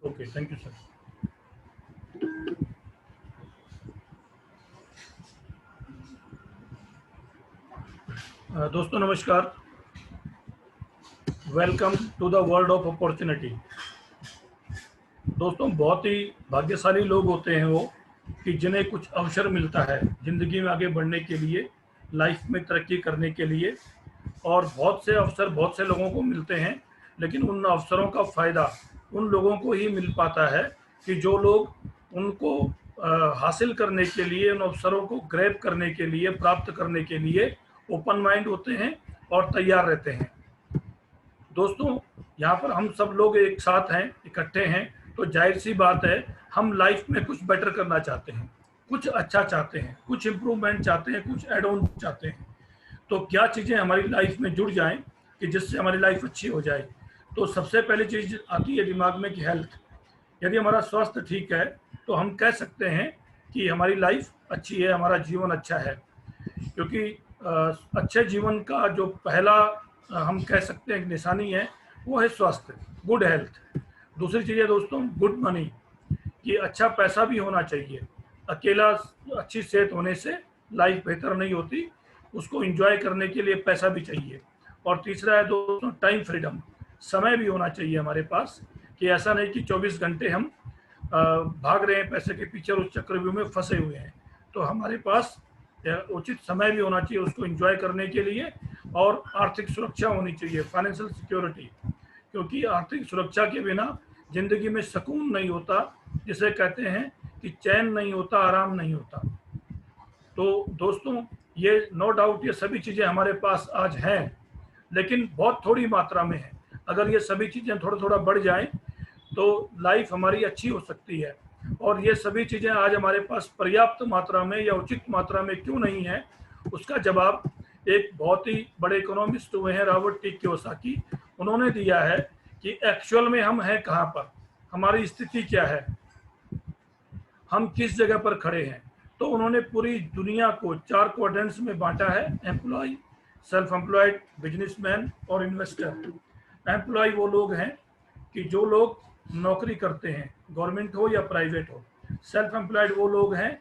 Okay, thank you sir. दोस्तों नमस्कार, welcome to the world of opportunity. दोस्तों बहुत ही भाग्यशाली लोग होते हैं वो कि जिन्हें कुछ अवसर मिलता है ज़िंदगी में आगे बढ़ने के लिए, लाइफ में तरक्की करने के लिए। और बहुत से अवसर बहुत से लोगों को मिलते हैं, लेकिन उन अवसरों का फ़ायदा उन लोगों को ही मिल पाता है कि जो लोग उनको हासिल करने के लिए, उन अवसरों को ग्रैब करने के लिए, प्राप्त करने के लिए ओपन माइंड होते हैं और तैयार रहते हैं। दोस्तों यहाँ पर हम सब लोग एक साथ हैं, इकट्ठे हैं, तो जाहिर सी बात है हम लाइफ में कुछ बेटर करना चाहते हैं, कुछ अच्छा चाहते हैं, कुछ इम्प्रूवमेंट चाहते हैं, कुछ एड ऑन चाहते हैं। तो क्या चीज़ें हमारी लाइफ में जुड़ जाएं कि जिससे हमारी लाइफ अच्छी हो जाए। तो सबसे पहली चीज़ आती है दिमाग में कि हेल्थ। यदि हमारा स्वास्थ्य ठीक है तो हम कह सकते हैं कि हमारी लाइफ अच्छी है, हमारा जीवन अच्छा है। क्योंकि अच्छे जीवन का जो पहला हम कह सकते हैं निशानी है वो है स्वास्थ्य, गुड हेल्थ। दूसरी चीज़ है दोस्तों गुड मनी, कि अच्छा पैसा भी होना चाहिए। अकेला अच्छी सेहत होने से लाइफ बेहतर नहीं होती, उसको एंजॉय करने के लिए पैसा भी चाहिए। और तीसरा है दोस्तों टाइम फ्रीडम, समय भी होना चाहिए हमारे पास, कि ऐसा नहीं कि 24 घंटे हम भाग रहे हैं पैसे के पीछे और उस चक्रव्यूह में फंसे हुए हैं। तो हमारे पास उचित समय भी होना चाहिए उसको एंजॉय करने के लिए, और आर्थिक सुरक्षा होनी चाहिए, फाइनेंशियल सिक्योरिटी। क्योंकि आर्थिक सुरक्षा के बिना ज़िंदगी में सुकून नहीं होता, जिसे कहते हैं कि चैन नहीं होता, आराम नहीं होता। तो दोस्तों ये नो डाउट ये सभी चीज़ें हमारे पास आज हैं, लेकिन बहुत थोड़ी मात्रा में है। अगर ये सभी चीज़ें थोड़ा थोड़ा बढ़ जाएं तो लाइफ हमारी अच्छी हो सकती है। और ये सभी चीज़ें आज हमारे पास पर्याप्त मात्रा में या उचित मात्रा में क्यों नहीं है, उसका जवाब एक बहुत ही बड़े इकोनॉमिस्ट हुए हैं रॉबर्ट टी कियोसाकी, उन्होंने दिया है कि एक्चुअल में हम हैं कहाँ पर, हमारी स्थिति क्या है, हम किस जगह पर खड़े हैं। तो उन्होंने पूरी दुनिया को 4 क्वाड्रेंट्स में बांटा है, एम्प्लॉय, सेल्फ एम्प्लॉयड, बिजनेसमैन और इन्वेस्टर। एम्प्लॉय वो लोग हैं कि जो लोग नौकरी करते हैं, गवर्नमेंट हो या प्राइवेट हो। सेल्फ एम्प्लॉयड वो लोग हैं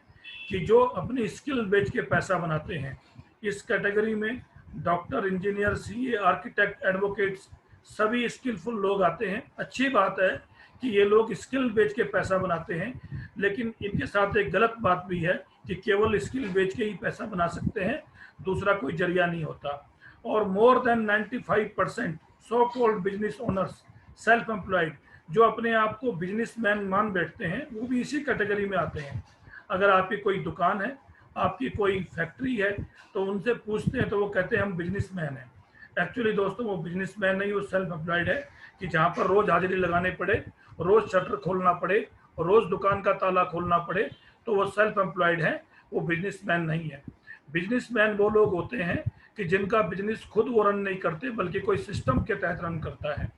कि जो अपनी स्किल बेच के पैसा बनाते हैं। इस कैटेगरी में doctor, engineer, CA, architect, advocates सभी स्किलफुल लोग आते हैं। अच्छी बात है कि ये लोग स्किल बेच के पैसा बनाते हैं, लेकिन इनके साथ एक गलत बात भी है कि केवल स्किल बेच के ही पैसा बना सकते हैं, दूसरा कोई जरिया नहीं होता। और more than 95% so called business owners, self employed, जो अपने आप को बिजनेसमैन मान बैठते हैं, वो भी इसी कैटेगरी में आते हैं। अगर आपकी कोई दुकान है, आपकी कोई फैक्ट्री है, तो उनसे पूछते हैं तो वो कहते हैं हम बिजनेसमैन हैं। एक्चुअली दोस्तों वो बिजनेसमैन नहीं, वो सेल्फ एम्प्लॉयड है, कि जहाँ पर रोज हाजिरी लगाने पड़े, रोज शटर खोलना पड़े, रोज दुकान का ताला खोलना पड़े, तो वो सेल्फ एम्प्लॉयड है, वो बिजनेसमैन नहीं है। बिजनेसमैन वो लोग होते हैं कि जिनका बिजनेस खुद वो रन नहीं करते, बल्कि कोई सिस्टम के तहत रन करता है।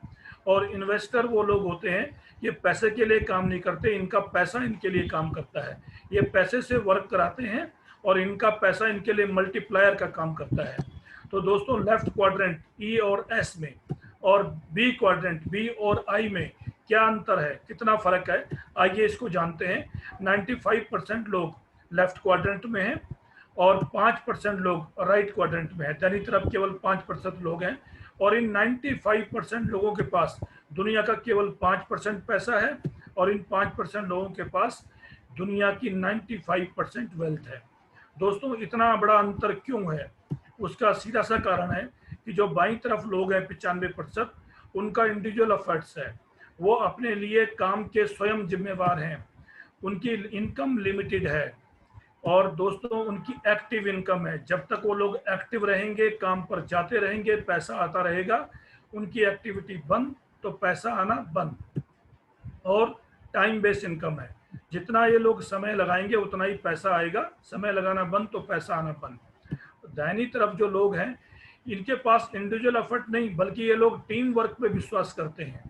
और इन्वेस्टर वो लोग होते हैं, ये पैसे के लिए काम नहीं करते, इनका पैसा इनके लिए काम करता है। ये पैसे से वर्क कराते हैं और इनका पैसा इनके लिए मल्टीप्लायर का काम करता है। तो दोस्तों लेफ्ट क्वाड्रेंट ई और एस में और बी क्वाड्रेंट बी और आई में क्या अंतर है, कितना फर्क है, आइए इसको जानते हैं। 95% लोग लेफ्ट क्वाड्रेंट में हैं और 5% लोग राइट क्वाड्रेंट में हैं। दाहिनी तरफ केवल 5% लोग हैं, और इन 95% लोगों के पास दुनिया का केवल 5% पैसा है, और इन 5% लोगों के पास दुनिया की 95% वेल्थ है। दोस्तों इतना बड़ा अंतर क्यों है, उसका सीधा सा कारण है कि जो बाईं तरफ लोग हैं 95%, उनका इंडिविजुअल एफर्ट्स है, वो अपने लिए काम के स्वयं जिम्मेवार हैं, उनकी इनकम लिमिटेड है, और दोस्तों उनकी एक्टिव इनकम है। जब तक वो लोग एक्टिव रहेंगे, काम पर जाते रहेंगे, पैसा आता रहेगा। उनकी एक्टिविटी बंद तो पैसा आना बंद। और टाइम बेस्ड इनकम है, जितना ये लोग समय लगाएंगे उतना ही पैसा आएगा, समय लगाना बंद तो पैसा आना बंद। दाहिनी तरफ जो लोग हैं, इनके पास इंडिविजुअल एफर्ट नहीं, बल्कि ये लोग टीम वर्क पे विश्वास करते हैं।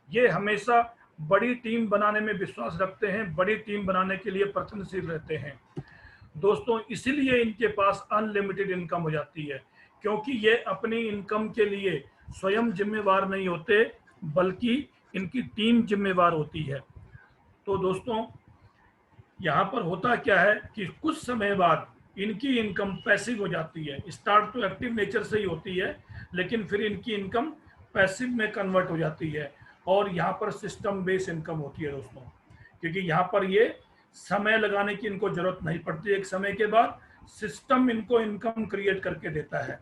ये हमेशा बड़ी टीम बनाने में विश्वास रखते हैं, बड़ी टीम बनाने के लिए प्रयत्नशील रहते हैं। दोस्तों इसीलिए इनके पास अनलिमिटेड इनकम हो जाती है, क्योंकि ये अपनी इनकम के लिए स्वयं जिम्मेवार नहीं होते, बल्कि इनकी टीम जिम्मेवार होती है। तो दोस्तों यहाँ पर होता क्या है कि कुछ समय बाद इनकी इनकम पैसिव हो जाती है। स्टार्ट तो एक्टिव नेचर से ही होती है, लेकिन फिर इनकी इनकम पैसिव में कन्वर्ट हो जाती है और यहाँ पर सिस्टम बेस्ड इनकम होती है दोस्तों, क्योंकि यहाँ पर ये समय लगाने की इनको जरूरत नहीं पड़ती। एक समय के बाद सिस्टम इनको इनकम क्रिएट करके देता है।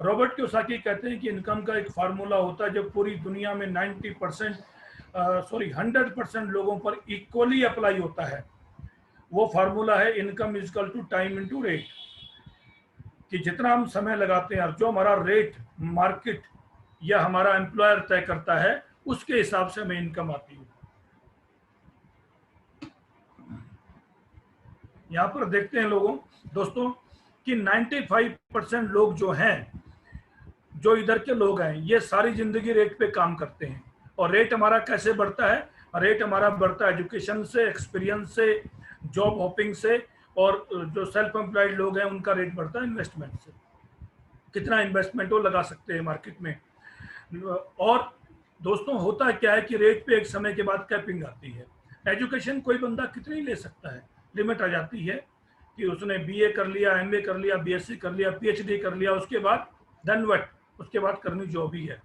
रॉबर्ट कियोसाकी कहते हैं कि इनकम का एक फार्मूला होता है जो पूरी दुनिया में 100% लोगों पर इक्वली अप्लाई होता है। वो फार्मूला है income is equal to time into rate, कि जितना हम समय लगाते हैं और जो हमारा रेट मार्केट या हमारा एम्प्लॉयर तय करता है उसके हिसाब से हमें इनकम आती है। यहाँ पर देखते हैं लोगों दोस्तों कि 95% लोग जो हैं, जो इधर के लोग हैं, ये सारी जिंदगी रेट पे काम करते हैं। और रेट हमारा कैसे बढ़ता है? रेट हमारा बढ़ता है एजुकेशन से, एक्सपीरियंस से, जॉब हॉपिंग से, और जो सेल्फ एम्प्लॉयड लोग हैं उनका रेट बढ़ता है इन्वेस्टमेंट से। कितना इन्वेस्टमेंट वो लगा सकते हैं मार्केट में। और दोस्तों होता क्या है कि रेट पे एक समय के बाद कैपिंग आती है। एजुकेशन कोई बंदा कितनी ले सकता है, लिमिट आ जाती है कि उसने बीए कर लिया, एमए कर लिया, बीएससी कर लिया, पीएचडी कर लिया, उसके बाद देन व्हाट, उसके बाद करनी जॉब ही है।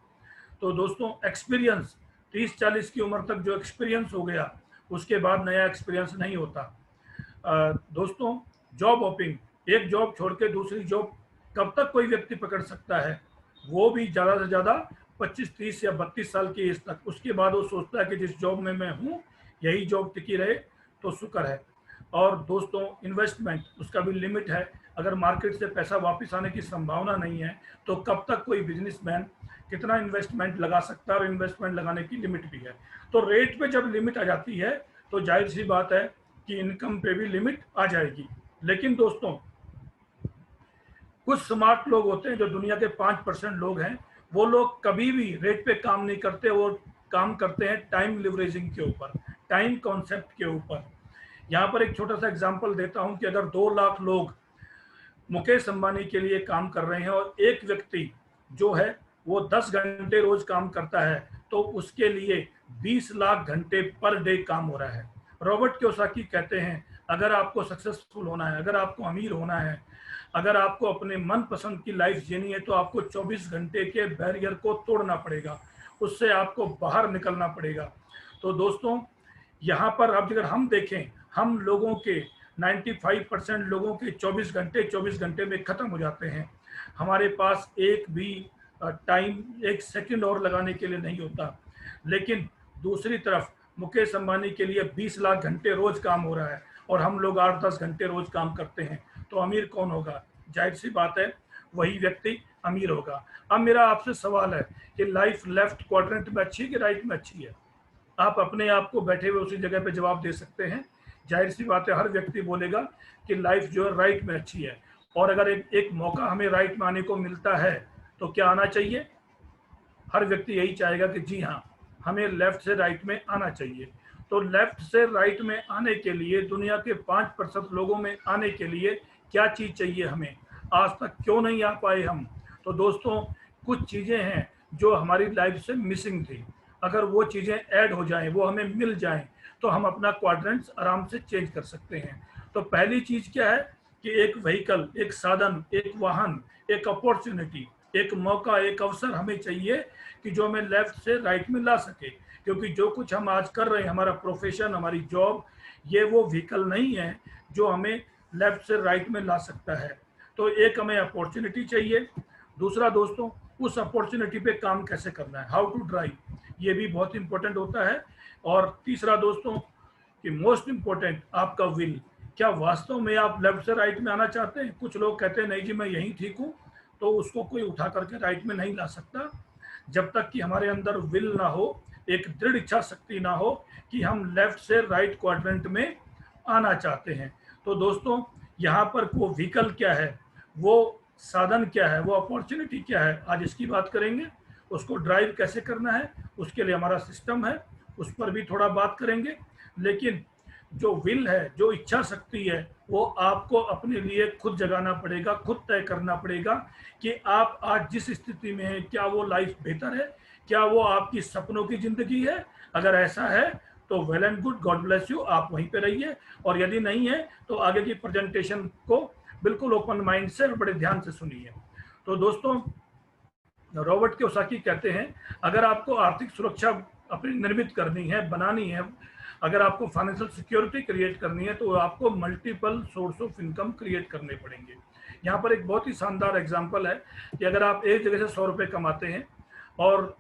तो दोस्तों एक्सपीरियंस 30-40 की उम्र तक जो एक्सपीरियंस हो गया, उसके बाद नया एक्सपीरियंस नहीं होता। दोस्तों जॉब हॉपिंग, एक जॉब छोड़ के दूसरी जॉब कब तक कोई व्यक्ति पकड़ सकता है? वो भी ज़्यादा से ज़्यादा 25, 30 या 32 साल की एज तक। उसके बाद वो सोचता है कि जिस जॉब में मैं हूँ यही जॉब टिकी रहे तो शुक्र है। और दोस्तों इन्वेस्टमेंट, उसका भी लिमिट है। अगर मार्केट से पैसा वापस आने की संभावना नहीं है तो कब तक कोई बिजनेसमैन कितना इन्वेस्टमेंट लगा सकता है, और इन्वेस्टमेंट लगाने की लिमिट भी है। तो रेट पे जब लिमिट आ जाती है तो जाहिर सी बात है कि इनकम पे भी लिमिट आ जाएगी। लेकिन दोस्तों कुछ स्मार्ट लोग होते हैं, जो दुनिया के 5% लोग हैं, वो लोग कभी भी रेट पे काम नहीं करते, वो काम करते हैं टाइम लिवरेजिंग के ऊपर, टाइम कॉन्सेप्ट के ऊपर। यहाँ पर एक छोटा सा एग्जांपल देता हूँ कि अगर 2 लाख लोग मुकेश अंबानी के लिए काम कर रहे हैं और एक व्यक्ति जो है वो 10 घंटे रोज काम करता है, तो उसके लिए 20 लाख घंटे पर डे काम हो रहा है। रॉबर्ट कियोसाकी कहते हैं अगर आपको सक्सेसफुल होना है, अगर आपको अमीर होना है, अगर आपको अपने मनपसंद की लाइफ जीनी है, तो आपको 24 घंटे के बैरियर को तोड़ना पड़ेगा, उससे आपको बाहर निकलना पड़ेगा। तो दोस्तों यहाँ पर अब अगर हम देखें, हम लोगों के 95% लोगों के 24 घंटे में खत्म हो जाते हैं। हमारे पास एक भी टाइम, एक सेकंड और लगाने के लिए नहीं होता। लेकिन दूसरी तरफ मुकेश अंबानी के लिए 20 लाख घंटे रोज काम हो रहा है और हम लोग 8-10 घंटे रोज काम करते हैं। तो अमीर कौन होगा? जाहिर सी बात है वही व्यक्ति अमीर होगा। अब मेरा आपसे सवाल है कि लाइफ लेफ्ट क्वाड्रेंट में अच्छी है कि राइट में अच्छी है? आप अपने आप को बैठे हुए उसी जगह पे जवाब दे सकते हैं। जाहिर सी बात है हर व्यक्ति बोलेगा कि लाइफ जो है राइट में अच्छी है। और अगर एक मौका हमें राइट में आने को मिलता है तो क्या आना चाहिए? हर व्यक्ति यही चाहेगा कि जी हाँ, हमें लेफ्ट से राइट में आना चाहिए। तो लेफ्ट से राइट में आने के लिए, दुनिया के 5% लोगों में आने के लिए क्या चीज़ चाहिए हमें? आज तक क्यों नहीं आ पाए हम? तो दोस्तों कुछ चीज़ें हैं जो हमारी लाइफ से मिसिंग थी। अगर वो चीज़ें ऐड हो जाएं, वो हमें मिल जाएं, तो हम अपना क्वाड्रेंट्स आराम से चेंज कर सकते हैं। तो पहली चीज़ क्या है कि एक व्हीकल, एक साधन, एक वाहन, एक अपॉर्चुनिटी, एक मौका, एक अवसर हमें चाहिए कि जो हमें लेफ्ट से राइट में ला सके। क्योंकि जो कुछ हम आज कर रहे हैं, हमारा प्रोफेशन, हमारी जॉब, ये वो व्हीकल नहीं है जो हमें लेफ्ट से राइट में ला सकता है। तो एक हमें अपॉर्चुनिटी चाहिए। दूसरा दोस्तों, उस अपॉर्चुनिटी पे काम कैसे करना है, हाउ टू ड्राइव, ये भी बहुत इंपॉर्टेंट होता है। और तीसरा दोस्तों कि मोस्ट इंपॉर्टेंट, आपका विल। क्या वास्तव में आप लेफ्ट से राइट में आना चाहते हैं? कुछ लोग कहते हैं नहीं जी मैं यहीं ठीक हूँ, तो उसको कोई उठा करके राइट में नहीं ला सकता जब तक कि हमारे अंदर विल ना हो, एक दृढ़ इच्छा शक्ति ना हो कि हम लेफ्ट से राइट क्वाड्रेंट में आना चाहते हैं। तो दोस्तों यहाँ पर वो व्हीकल क्या है, वो साधन क्या है, वो अपॉर्चुनिटी क्या है, आज इसकी बात करेंगे। उसको ड्राइव कैसे करना है, उसके लिए हमारा सिस्टम है, उस पर भी थोड़ा बात करेंगे। लेकिन जो विल है, जो इच्छा शक्ति है, वो आपको अपने लिए खुद जगाना पड़ेगा, खुद तय करना पड़ेगा कि आप आज जिस स्थिति में हैं, क्या वो लाइफ बेहतर है, क्या वो आपकी सपनों की जिंदगी है? अगर ऐसा है तो well and good, God bless you, आप वहीं पे रहिए। और यदि नहीं है तो आगे की प्रेजेंटेशन को बिल्कुल ओपन माइंड से और बड़े ध्यान से सुनिए। तो दोस्तों, रॉबर्ट कियोसाकी कहते हैं, अगर आपको आर्थिक सुरक्षा अपनी निर्मित करनी है, बनानी है, अगर आपको फाइनेंशियल सिक्योरिटी क्रिएट करनी है, तो आपको multiple source of income create करने पड़ेंगे। यहाँ पर एक बहुत ही शानदार एग्जांपल है कि अगर आप एक जगह से 100 रुपये कमाते हैं और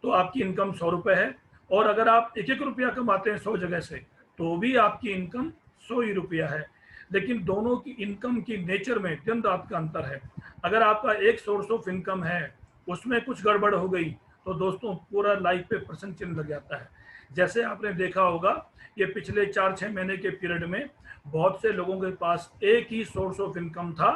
तो आपकी इनकम 100 रुपये है, और अगर आप एक एक रुपया कमाते हैं 100 जगह से, तो भी आपकी इनकम 100 ही रुपया है। लेकिन दोनों की इनकम की नेचर में दिन रात का अंतर है। अगर आपका एक सोर्स ऑफ इनकम है, उसमें कुछ गड़बड़ हो गई, तो दोस्तों पूरा लाइफ पे प्रश्न चिन्ह लग जाता है। जैसे आपने देखा होगा, ये पिछले 4-6 महीने के पीरियड में बहुत से लोगों के पास एक ही सोर्स ऑफ इनकम था,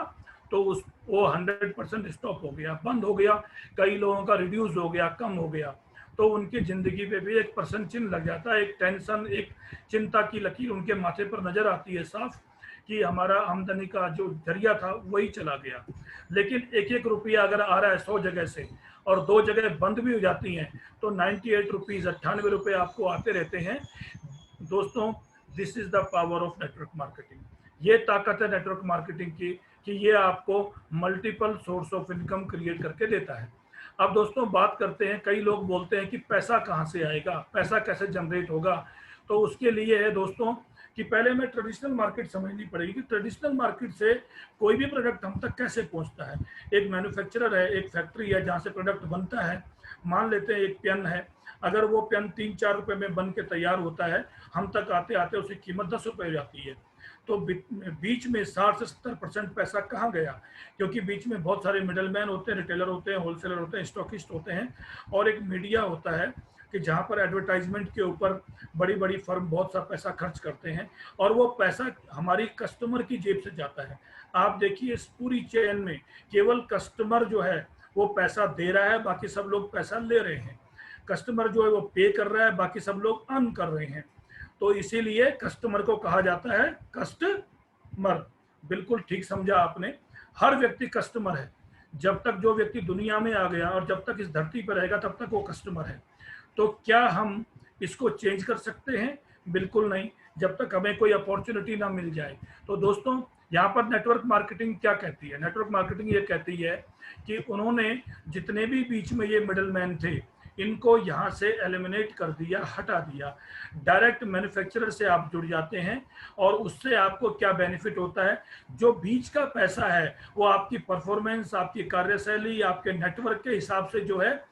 तो वो 100% स्टॉप हो गया, बंद हो गया। कई लोगों का रिड्यूस हो गया, कम हो गया, तो उनकी जिंदगी पे भी एक प्रश्न चिन्ह लग जाता है, एक टेंशन, एक चिंता की लकीर उनके माथे पर नजर आती है साफ, कि हमारा आमदनी का जो जरिया था वही चला गया। लेकिन एक एक रुपया अगर आ रहा है 100 जगह से और 2 जगह बंद भी हो जाती हैं, तो 98 रुपीज़, 98 रुपये आपको आते रहते हैं। दोस्तों, this is the power of network marketing. ये ताकत है नेटवर्क मार्केटिंग की कि ये आपको multiple source of income create करके देता है। अब दोस्तों बात करते हैं, कई लोग बोलते हैं कि पैसा कहाँ से आएगा, पैसा कैसे जनरेट होगा। तो उसके लिए है दोस्तों कि पहले हमें ट्रेडिशनल मार्केट समझनी पड़ेगी कि ट्रेडिशनल मार्केट से कोई भी प्रोडक्ट हम तक कैसे पहुंचता है। एक मैन्युफैक्चरर है, एक फैक्ट्री है जहाँ से प्रोडक्ट बनता है। मान लेते हैं एक पेन है, अगर वो पेन 3-4 रुपए में बन के तैयार होता है, हम तक आते आते उसकी कीमत 10 रुपए हो जाती है। तो बीच में 60 से 70% पैसा कहाँ गया? क्योंकि बीच में बहुत सारे मिडलमैन होते हैं, रिटेलर होते हैं, होलसेलर होते हैं, स्टॉकिस्ट होते हैं, और एक मीडिया होता है कि जहाँ पर एडवर्टाइजमेंट के ऊपर बड़ी बड़ी फर्म बहुत सा पैसा खर्च करते हैं, और वो पैसा हमारी कस्टमर की जेब से जाता है। आप देखिए, इस पूरी चेन में केवल कस्टमर जो है वो पैसा दे रहा है, बाकी सब लोग पैसा ले रहे हैं। कस्टमर जो है वो पे कर रहा है, बाकी सब लोग अर्न कर रहे हैं। तो इसीलिए कस्टमर को कहा जाता है कस्टमर। बिल्कुल ठीक समझा आपने, हर व्यक्ति कस्टमर है। जब तक जो व्यक्ति दुनिया में आ गया और जब तक इस धरती पर रहेगा, तब तक वो कस्टमर है। तो क्या हम इसको चेंज कर सकते हैं? बिल्कुल नहीं, जब तक हमें कोई अपॉर्चुनिटी ना मिल जाए। तो दोस्तों, यहाँ पर नेटवर्क मार्केटिंग क्या कहती है? नेटवर्क मार्केटिंग ये कहती है कि उन्होंने जितने भी बीच में ये मिडलमैन थे, इनको यहाँ से एलिमिनेट कर दिया, हटा दिया। डायरेक्ट मैन्युफैक्चरर से आप जुड़ जाते हैं, और उससे आपको क्या बेनिफिट होता है? जो बीच का पैसा है वो आपकी परफॉर्मेंस, आपकी कार्यशैली, आपके नेटवर्क के हिसाब से जो है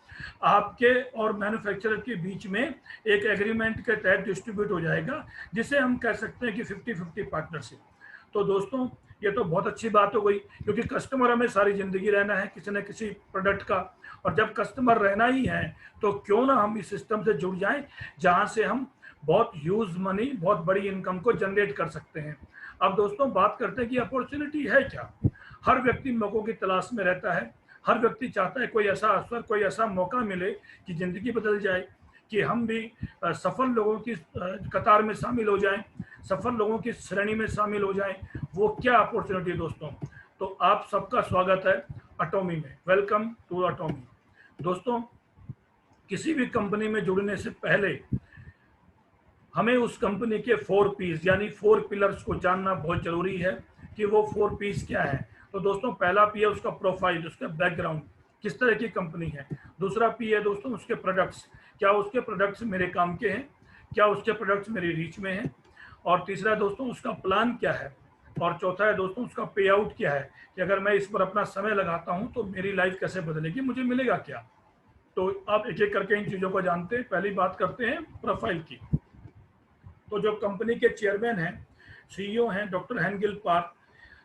आपके और मैन्युफैक्चरर के बीच में एक एग्रीमेंट के तहत डिस्ट्रीब्यूट हो जाएगा, जिसे हम कह सकते हैं कि 50-50 पार्टनरशिप। तो दोस्तों, ये तो बहुत अच्छी बात हो गई, क्योंकि कस्टमर हमें सारी जिंदगी रहना है किसी न किसी प्रोडक्ट का, और जब कस्टमर रहना ही है तो क्यों ना हम इस सिस्टम से जुड़ जाएं जहां से हम बहुत ह्यूज मनी, बहुत बड़ी इनकम को जनरेट कर सकते हैं। अब दोस्तों बात करते हैं कि अपॉर्चुनिटी है क्या। हर व्यक्ति मौकों की तलाश में रहता है, हर व्यक्ति चाहता है कोई ऐसा अवसर, कोई ऐसा मौका मिले कि जिंदगी बदल जाए, कि हम भी सफल लोगों की कतार में शामिल हो जाएं, सफल लोगों की श्रेणी में शामिल हो जाएं। वो क्या अपॉर्चुनिटी है दोस्तों? तो आप सबका स्वागत है अटोमी में। Welcome to Atomy. दोस्तों, किसी भी कंपनी में जुड़ने से पहले हमें उस कंपनी के 4 P's यानी 4 पिलर्स को जानना बहुत जरूरी है कि वो 4 P's क्या है। तो दोस्तों, पहला P है उसका प्रोफाइल, उसका बैकग्राउंड, किस तरह की कंपनी है। दूसरा P है दोस्तों उसके प्रोडक्ट्स, क्या उसके प्रोडक्ट्स मेरे काम के हैं, क्या उसके प्रोडक्ट्स मेरी रीच में हैं। और तीसरा है दोस्तों उसका प्लान क्या है। और चौथा है दोस्तों उसका पे आउट क्या है, कि अगर मैं इस पर अपना समय लगाता हूं तो मेरी लाइफ कैसे बदलेगी, मुझे मिलेगा क्या। तो आप एक एक करके इन चीज़ों को जानते हैं। पहली बात करते हैं प्रोफाइल की। तो जो कंपनी के चेयरमैन हैं, CEO हैं डॉक्टर हेंगिल पार्क,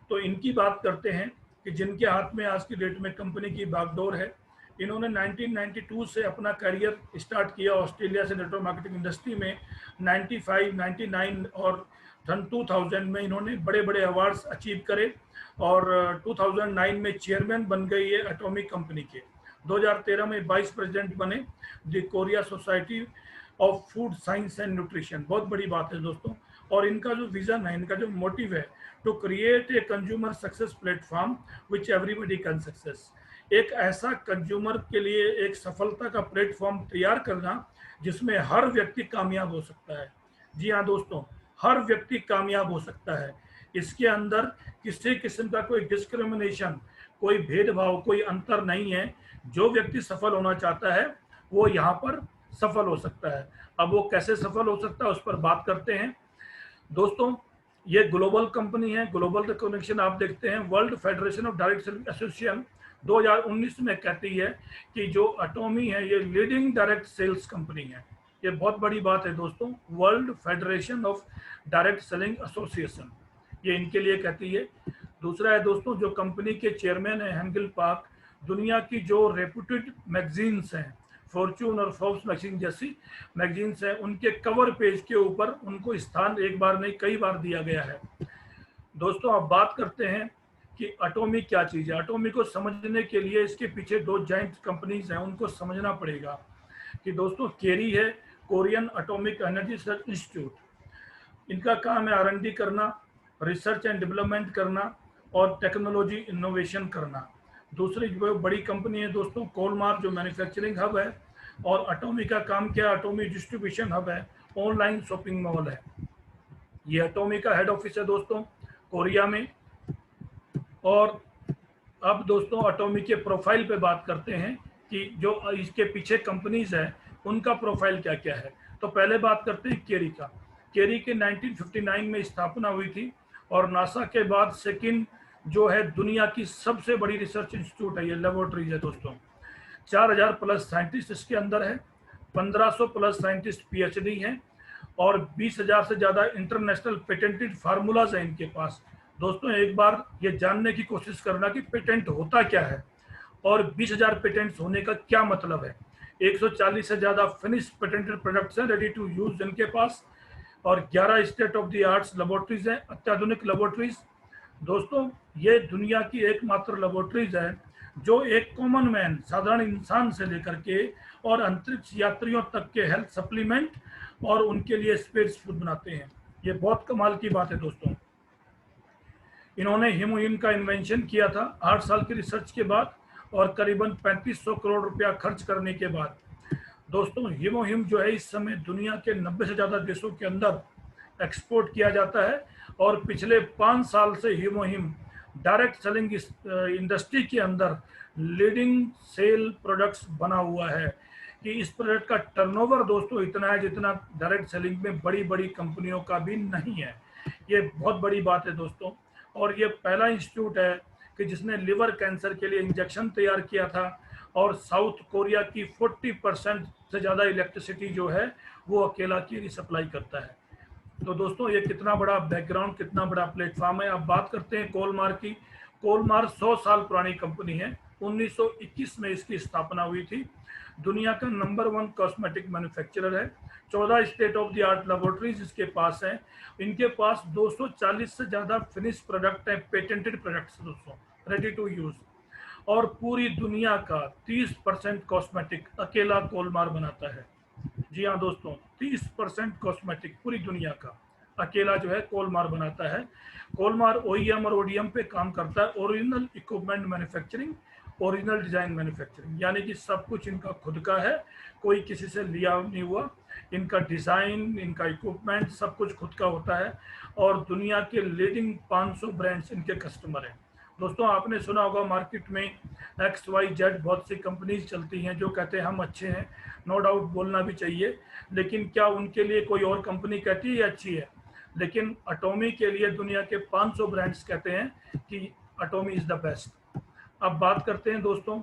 तो इनकी बात करते हैं कि जिनके हाथ में आज की डेट में कंपनी की बागडोर है। इन्होंने 1992 से अपना करियर स्टार्ट किया ऑस्ट्रेलिया से नेटवर्क मार्केटिंग इंडस्ट्री में। 95, 99 और 2000 में इन्होंने बड़े बड़े अवार्ड्स अचीव करे, और 2009 में चेयरमैन बन गई है एटॉमिक कंपनी के। 2013 में वाइस प्रेसिडेंट बने the Korea society of food science and nutrition. बहुत बड़ी बात है दोस्तों। और इनका जो विजन है, इनका जो मोटिव है, to create a consumer success platform which everybody can success. एक ऐसा कंज्यूमर के लिए एक सफलता का प्लेटफॉर्म तैयार करना जिसमें हर व्यक्ति कामयाब हो सकता है। जी हाँ दोस्तों, हर व्यक्ति कामयाब हो सकता है। इसके अंदर किसी किस्म का कोई डिस्क्रिमिनेशन, कोई भेदभाव, कोई अंतर नहीं है। जो व्यक्ति सफल होना चाहता है वो यहाँ पर सफल हो सकता है। अब वो कैसे सफल हो सकता है उस पर बात करते हैं दोस्तों। ये ग्लोबल कंपनी है, ग्लोबल रिकॉग्निशन आप देखते हैं, world federation of direct selling association 2019 में कहती है कि जो अटोमी है ये लीडिंग डायरेक्ट सेल्स कंपनी है। ये बहुत बड़ी बात है दोस्तों। World federation of direct selling association ये इनके लिए कहती है। दूसरा है दोस्तों, जो कंपनी के चेयरमैन है हेंगल पार्क, दुनिया की जो रेपुटेड मैगजीन्स हैं, फॉर्च्यून और फोर्ब्स मैगजीन जैसी मैगजीन्स हैं, उनके कवर पेज के ऊपर उनको स्थान एक बार नहीं कई बार दिया गया है। दोस्तों अब बात करते हैं कि अटोमी क्या चीज़ है। अटोमी को समझने के लिए इसके पीछे दो जाइंट कंपनीज हैं, उनको समझना पड़ेगा कि दोस्तों केरी है, Korean atomic energy research institute. इनका काम है R&D करना, रिसर्च एंड डेवलपमेंट करना और टेक्नोलॉजी इनोवेशन करना। दूसरी जो बड़ी कंपनी है दोस्तों कोलमार, जो मैन्युफैक्चरिंग हब है, और अटोमी का काम क्या, अटोमी डिस्ट्रीब्यूशन हब है, ऑनलाइन शॉपिंग मॉल है। ये अटोमी का हेड ऑफिस है दोस्तों कोरिया में। और अब दोस्तों अटोमी के प्रोफाइल पे बात करते हैं कि जो इसके पीछे कंपनीज है उनका प्रोफाइल क्या क्या है। तो पहले बात करते हैं केरी का। केरी के 1959 में स्थापना हुई थी और नासा के बाद सेकंड जो है दुनिया की सबसे बड़ी रिसर्च इंस्टीट्यूट है, ये लेबोरेटरीज है दोस्तों। 4000 प्लस साइंटिस्ट इसके अंदर है, 1500 प्लस साइंटिस्ट PhD हैं और 20,000 से ज़्यादा इंटरनेशनल पेटेंटेड फार्मूलाज हैं इनके पास। दोस्तों एक बार ये जानने की कोशिश करना कि पेटेंट होता क्या है और 20,000 पेटेंट्स होने का क्या मतलब है। 140 से ज़्यादा फिनिश पेटेंटेड प्रोडक्ट्स हैं रेडी टू यूज इनके पास, और 11 state of the arts laboratories हैं, अत्याधुनिक लेबोरेटरीज। दोस्तों ये दुनिया की एकमात्र लेबोरेटरीज है जो एक कॉमन मैन, साधारण इंसान से लेकर के और अंतरिक्ष यात्रियों तक के हेल्थ सप्लीमेंट और उनके लिए स्पेस फूड बनाते हैं। ये बहुत कमाल की बात है दोस्तों। इन्होंने हीमोहिम का इन्वेंशन किया था 8 साल की रिसर्च के बाद और करीबन 3500 करोड़ रुपया खर्च करने के बाद। दोस्तों हीमोहिम जो है इस समय दुनिया के 90 से ज़्यादा देशों के अंदर एक्सपोर्ट किया जाता है और पिछले 5 साल से हीमोहिम डायरेक्ट सेलिंग इंडस्ट्री के अंदर लीडिंग सेल प्रोडक्ट्स बना हुआ है कि इस प्रोडक्ट का टर्नओवर दोस्तों इतना है जितना डायरेक्ट सेलिंग में बड़ी बड़ी कंपनियों का भी नहीं है। ये बहुत बड़ी बात है दोस्तों। और ये पहला इंस्टीट्यूट है कि जिसने लिवर कैंसर के लिए इंजेक्शन तैयार किया था और साउथ कोरिया की 40% से ज़्यादा इलेक्ट्रिसिटी जो है वो अकेला केरी सप्लाई करता है। तो दोस्तों ये कितना बड़ा बैकग्राउंड, कितना बड़ा प्लेटफॉर्म है। अब बात करते हैं कोलमार की। कोलमार 100 साल पुरानी कंपनी है, 1921 में इसकी स्थापना हुई थी। दुनिया का नंबर 1 कॉस्मेटिक मैन्युफैक्चरर है। 14 state of the art laboratories इसके पास हैं। इनके पास 240 से ज़्यादा फिनिश प्रोडक्ट हैं, पेटेंटेड प्रोडक्ट्स दोस्तों, रेडी टू यूज़। और पूरी दुनिया का 30% कॉस्मेटिक अकेला कोलमार बनाता है। जी हाँ दोस्तों, 30% कॉस्मेटिक पूरी दुनिया का अकेला जो है कोलमार बनाता है। कोलमार OEM और ODM पे काम करता है, original equipment manufacturing, original design manufacturing, यानी कि सब कुछ इनका खुद का है, कोई किसी से लिया नहीं हुआ। इनका डिज़ाइन, इनका इक्विपमेंट सब कुछ खुद का होता है और दुनिया के लीडिंग 500 ब्रांड्स इनके कस्टमर हैं। दोस्तों आपने सुना होगा मार्केट में XYZ बहुत सी कंपनीज चलती हैं जो कहते हैं हम अच्छे हैं, नो डाउट बोलना भी चाहिए, लेकिन क्या उनके लिए कोई और कंपनी कहती है अच्छी है? लेकिन अटोमी के लिए दुनिया के 500 ब्रांड्स कहते हैं कि अटोमी इज़ द बेस्ट। अब बात करते हैं दोस्तों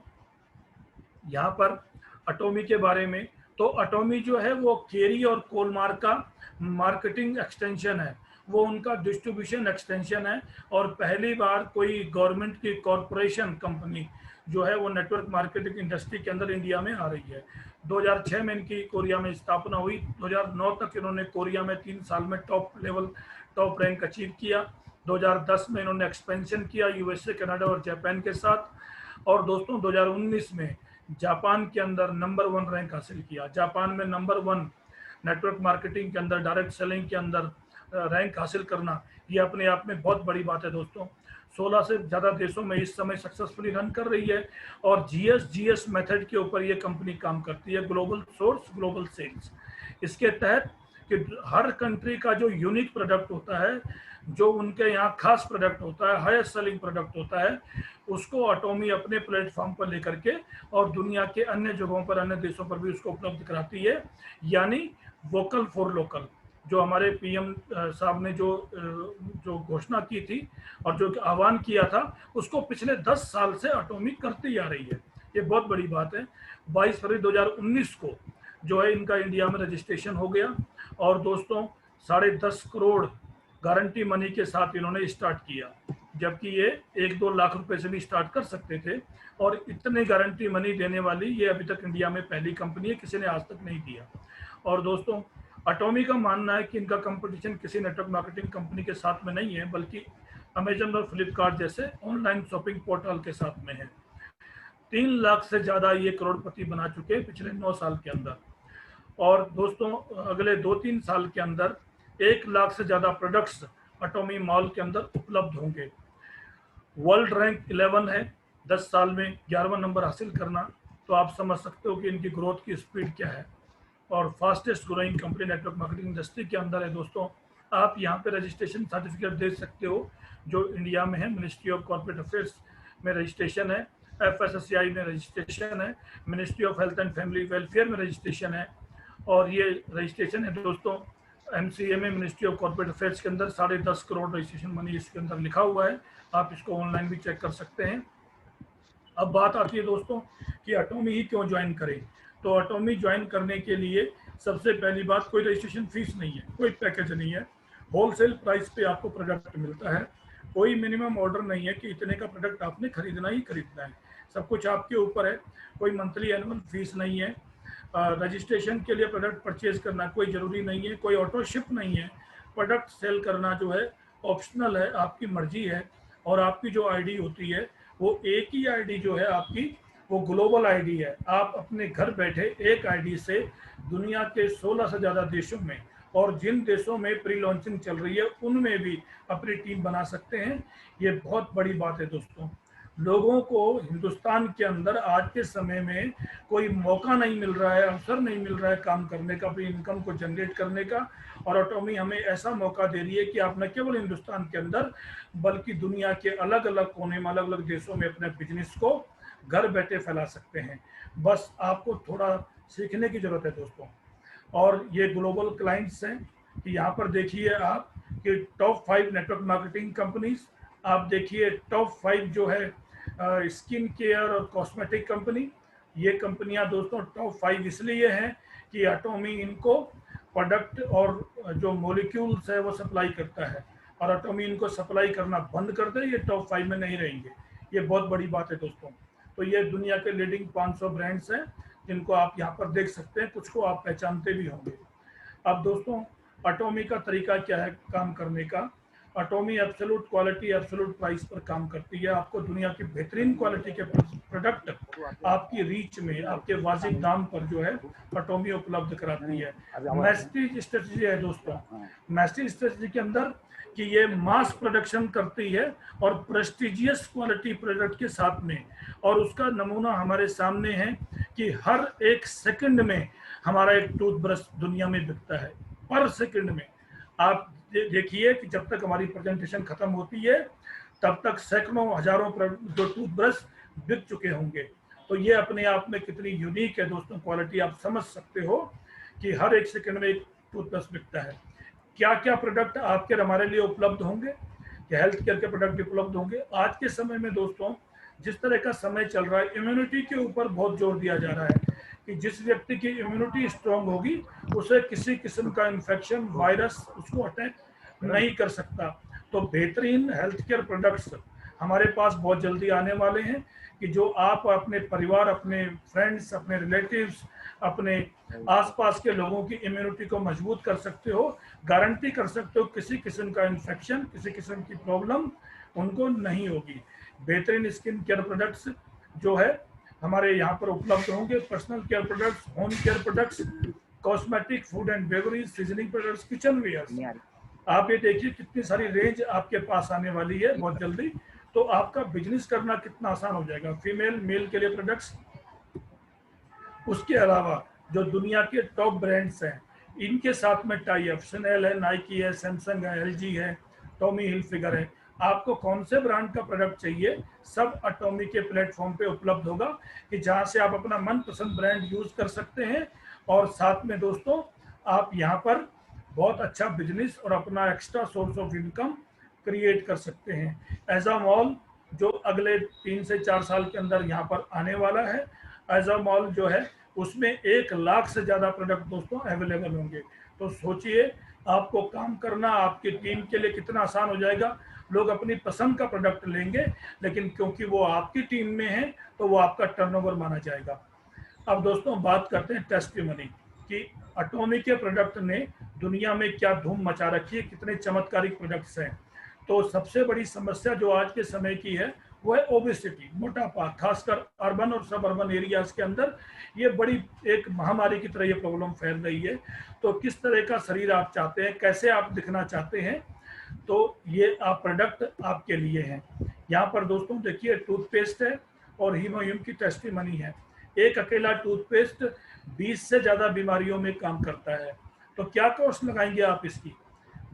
यहाँ पर अटोमी के बारे में। तो अटोमी जो है वो केरी और कोलमार का मार्केटिंग एक्सटेंशन है, वो उनका डिस्ट्रीब्यूशन एक्सटेंशन है। और पहली बार कोई गवर्नमेंट की कॉरपोरेशन कंपनी जो है वो नेटवर्क मार्केटिंग इंडस्ट्री के अंदर इंडिया में आ रही है। 2006 में इनकी कोरिया में स्थापना हुई। 2009 तक इन्होंने कोरिया में 3 साल में टॉप रैंक अचीव किया। 2010 में इन्होंने एक्सपेंशन किया USA, कनाडा और जापान के साथ। और दोस्तों 2019 में जापान के अंदर नंबर 1 रैंक हासिल किया। जापान में नंबर 1 नेटवर्क मार्केटिंग के अंदर, डायरेक्ट सेलिंग के अंदर रैंक हासिल करना, ये अपने आप में बहुत बड़ी बात है दोस्तों। 16 से ज़्यादा देशों में इस समय सक्सेसफुली रन कर रही है और GS मेथड के ऊपर ये कंपनी काम करती है, ग्लोबल सोर्स ग्लोबल सेल्स। इसके तहत कि हर कंट्री का जो यूनिक प्रोडक्ट होता है, जो उनके यहाँ खास प्रोडक्ट होता है, हाईएस्ट सेलिंग प्रोडक्ट होता है, उसको अटोमी अपने प्लेटफॉर्म पर लेकर के और दुनिया के अन्य जगहों पर, अन्य देशों पर भी उसको उपलब्ध कराती है। यानी वोकल फॉर लोकल, जो हमारे पीएम साहब ने जो घोषणा की थी और जो आह्वान किया था, उसको पिछले 10 साल से अटोमी करती आ रही है। ये बहुत बड़ी बात है। 22 फरवरी 2019 को जो है इनका इंडिया में रजिस्ट्रेशन हो गया और दोस्तों 10.5 करोड़ गारंटी मनी के साथ इन्होंने स्टार्ट किया, जबकि ये 1-2 लाख रुपए से भी स्टार्ट कर सकते थे। और इतने गारंटी मनी देने वाली ये अभी तक इंडिया में पहली कंपनी है, किसी ने आज तक नहीं दिया। और दोस्तों अटोमी का मानना है कि इनका कंपटीशन किसी नेटवर्क मार्केटिंग कंपनी के साथ में नहीं है, बल्कि अमेजन और फ्लिपकार्ट जैसे ऑनलाइन शॉपिंग पोर्टल के साथ में है। 3 लाख से ज़्यादा ये करोड़पति बना चुके हैं पिछले 9 साल के अंदर। और दोस्तों अगले 2-3 साल के अंदर 1 लाख से ज़्यादा प्रोडक्ट्स अटोमी मॉल के अंदर उपलब्ध होंगे। वर्ल्ड रैंक 11 है, 10 साल में 11वां नंबर हासिल करना, तो आप समझ सकते हो कि इनकी ग्रोथ की स्पीड क्या है। और fastest growing company network marketing industry के अंदर है दोस्तों। आप यहाँ पे रजिस्ट्रेशन सर्टिफिकेट देख सकते हो, जो इंडिया में है, मिनिस्ट्री ऑफ कॉर्पोरेट अफेयर्स में रजिस्ट्रेशन है, FSSAI में रजिस्ट्रेशन है, ministry of health and family welfare में रजिस्ट्रेशन है। और ये रजिस्ट्रेशन है दोस्तों MCA में, मिनिस्ट्री ऑफ कॉर्पोरेट अफेयर्स के अंदर 10.5 करोड़ रजिस्ट्रेशन मनी इसके अंदर लिखा हुआ है। आप इसको ऑनलाइन भी चेक कर सकते हैं। अब बात आती है दोस्तों कि अटोमी ही क्यों ज्वाइन करें। तो अटोमी ज्वाइन करने के लिए सबसे पहली बात, कोई रजिस्ट्रेशन फीस नहीं है, कोई पैकेज नहीं है, होलसेल प्राइस पे आपको प्रोडक्ट मिलता है। कोई मिनिमम ऑर्डर नहीं है कि इतने का प्रोडक्ट आपने खरीदना ही खरीदना है, सब कुछ आपके ऊपर है। कोई मंथली एनुअल फीस नहीं है। रजिस्ट्रेशन के लिए प्रोडक्ट परचेज करना कोई ज़रूरी नहीं है, कोई ऑटो शिप नहीं है। प्रोडक्ट सेल करना जो है ऑप्शनल है, आपकी मर्जी है। और आपकी जो आईडी होती है वो एक ही आईडी जो है आपकी, वो ग्लोबल आईडी है। आप अपने घर बैठे एक आईडी से दुनिया के 16 से ज़्यादा देशों में, और जिन देशों में प्री लॉन्चिंग चल रही है उनमें भी अपनी टीम बना सकते हैं। ये बहुत बड़ी बात है दोस्तों। लोगों को हिंदुस्तान के अंदर आज के समय में कोई मौका नहीं मिल रहा है, अवसर नहीं मिल रहा है काम करने का, अपनी इनकम को जनरेट करने का। और अटोमी हमें ऐसा मौका दे रही है कि आप न केवल हिंदुस्तान के अंदर बल्कि दुनिया के अलग अलग कोने में, अलग अलग देशों में अपने बिजनेस को घर बैठे फैला सकते हैं। बस आपको थोड़ा सीखने की जरूरत है दोस्तों। और ये ग्लोबल क्लाइंट्स हैं कि यहाँ पर देखिए आप कि टॉप 5 नेटवर्क मार्केटिंग कंपनीज, आप देखिए टॉप 5 जो है स्किन केयर और कॉस्मेटिक कंपनी। ये कंपनियां दोस्तों टॉप 5 इसलिए हैं कि अटोमी इनको प्रोडक्ट और जो मॉलिक्यूल्स है वो सप्लाई करता है, और अटोमी इनको सप्लाई करना बंद कर दे, ये टॉप 5 में नहीं रहेंगे। ये बहुत बड़ी बात है दोस्तों। तो ये दुनिया के लीडिंग 500 ब्रांड्स हैं जिनको आप यहाँ पर देख सकते हैं, कुछ को आप पहचानते भी होंगे। अब दोस्तों अटोमी का तरीका क्या है काम करने का। अटोमी एब्सोल्यूट क्वालिटी, एब्सोल्यूट प्राइस पर काम करती है। आपको दुनिया की बेहतरीन क्वालिटी के प्रोडक्ट आपकी रीच में, आपके वाजिब दाम पर जो है अटोमी उपलब्ध कराती है। मैस्टीज स्ट्रेटजी है दोस्तों। मैस्टीज स्ट्रेटजी के अंदर कि ये मास प्रोडक्शन करती है और प्रेस्टिजियस क्वालिटी प्रोडक्ट के साथ में। और उसका नमूना हमारे सामने है कि हर 1 सेकंड में हमारा एक टूथब्रश दुनिया में बिकता है, पर सेकंड में। आप देखिए कि जब तक हमारी प्रेजेंटेशन खत्म होती है तब तक सैकड़ों हजारों जो टूथब्रश बिक चुके होंगे। तो ये अपने आप में कितनी यूनिक है दोस्तों क्वालिटी, आप समझ सकते हो कि हर 1 सेकंड में एक टूथब्रश बिकता है। क्या क्या प्रोडक्ट आपके हमारे लिए उपलब्ध होंगे, कि हेल्थ केयर के प्रोडक्ट उपलब्ध होंगे। आज के समय में दोस्तों जिस तरह का समय चल रहा है, इम्यूनिटी के ऊपर बहुत जोर दिया जा रहा है कि जिस व्यक्ति की इम्यूनिटी स्ट्रांग होगी उसे किसी किस्म का इन्फेक्शन, वायरस उसको अटैक नहीं कर सकता। तो बेहतरीन हेल्थ केयर प्रोडक्ट्स हमारे पास बहुत जल्दी आने वाले हैं कि जो आप अपने परिवार, अपने फ्रेंड्स, अपने रिलेटिव्स, अपने आसपास के लोगों की इम्यूनिटी को मजबूत कर सकते हो, गारंटी कर सकते हो किसी किस्म का इन्फेक्शन, किसी किस्म की प्रॉब्लम उनको नहीं होगी। बेहतरीन स्किन केयर प्रोडक्ट्स जो है हमारे यहाँ पर उपलब्ध होंगे। Personal care products, home care products, cosmetic, food and beverage, seasoning products, kitchenware. आप ये देखिए कितनी सारी रेंज आपके पास आने वाली है बहुत जल्दी। तो आपका बिजनेस करना कितना आसान हो जाएगा। फीमेल, मेल के लिए प्रोडक्ट्स, उसके अलावा जो दुनिया के टॉप ब्रांड्स हैं इनके साथ में टाई अप शनेल है, नाइकी है, सैमसंग है, एलजी है, टॉमी हिलफिगर है। आपको कौन से ब्रांड का प्रोडक्ट चाहिए, सब अटोमी के प्लेटफॉर्म पे उपलब्ध होगा, कि जहां से आप अपना मनपसंद ब्रांड यूज कर सकते हैं। और साथ में दोस्तों आप यहाँ पर बहुत अच्छा बिजनेस और अपना extra source of income create कर सकते हैं। एजा मॉल जो अगले 3 से 4 साल के अंदर यहाँ पर आने वाला है, एजा मॉल जो है उसमें 1 लाख से ज़्यादा प्रोडक्ट दोस्तों अवेलेबल होंगे। तो सोचिए आपको काम करना आपकी टीम के लिए कितना आसान हो जाएगा। लोग अपनी पसंद का प्रोडक्ट लेंगे, लेकिन क्योंकि वो आपकी टीम में है तो वो आपका टर्नओवर माना जाएगा। अब दोस्तों बात करते हैं टेस्टिमनी कि अटोमी के प्रोडक्ट ने दुनिया में क्या धूम मचा रखी है, कितने चमत्कारिक प्रोडक्ट्स हैं। तो सबसे बड़ी समस्या जो आज के समय की है वो है ओबेसिटी, मोटापा, खासकर अर्बन और सब अर्बन एरियाज के अंदर ये बड़ी एक महामारी की तरह ये प्रॉब्लम फैल रही है। तो किस तरह का शरीर आप चाहते हैं, कैसे आप दिखना चाहते हैं, तो ये आप प्रोडक्ट आपके लिए हैं। यहाँ पर दोस्तों देखिए टूथपेस्ट है और हीमोह्यूम की टेस्टिमनी है। एक अकेला टूथपेस्ट 20 से ज़्यादा बीमारियों में काम करता है। तो क्या कॉस्ट लगाएंगे आप इसकी?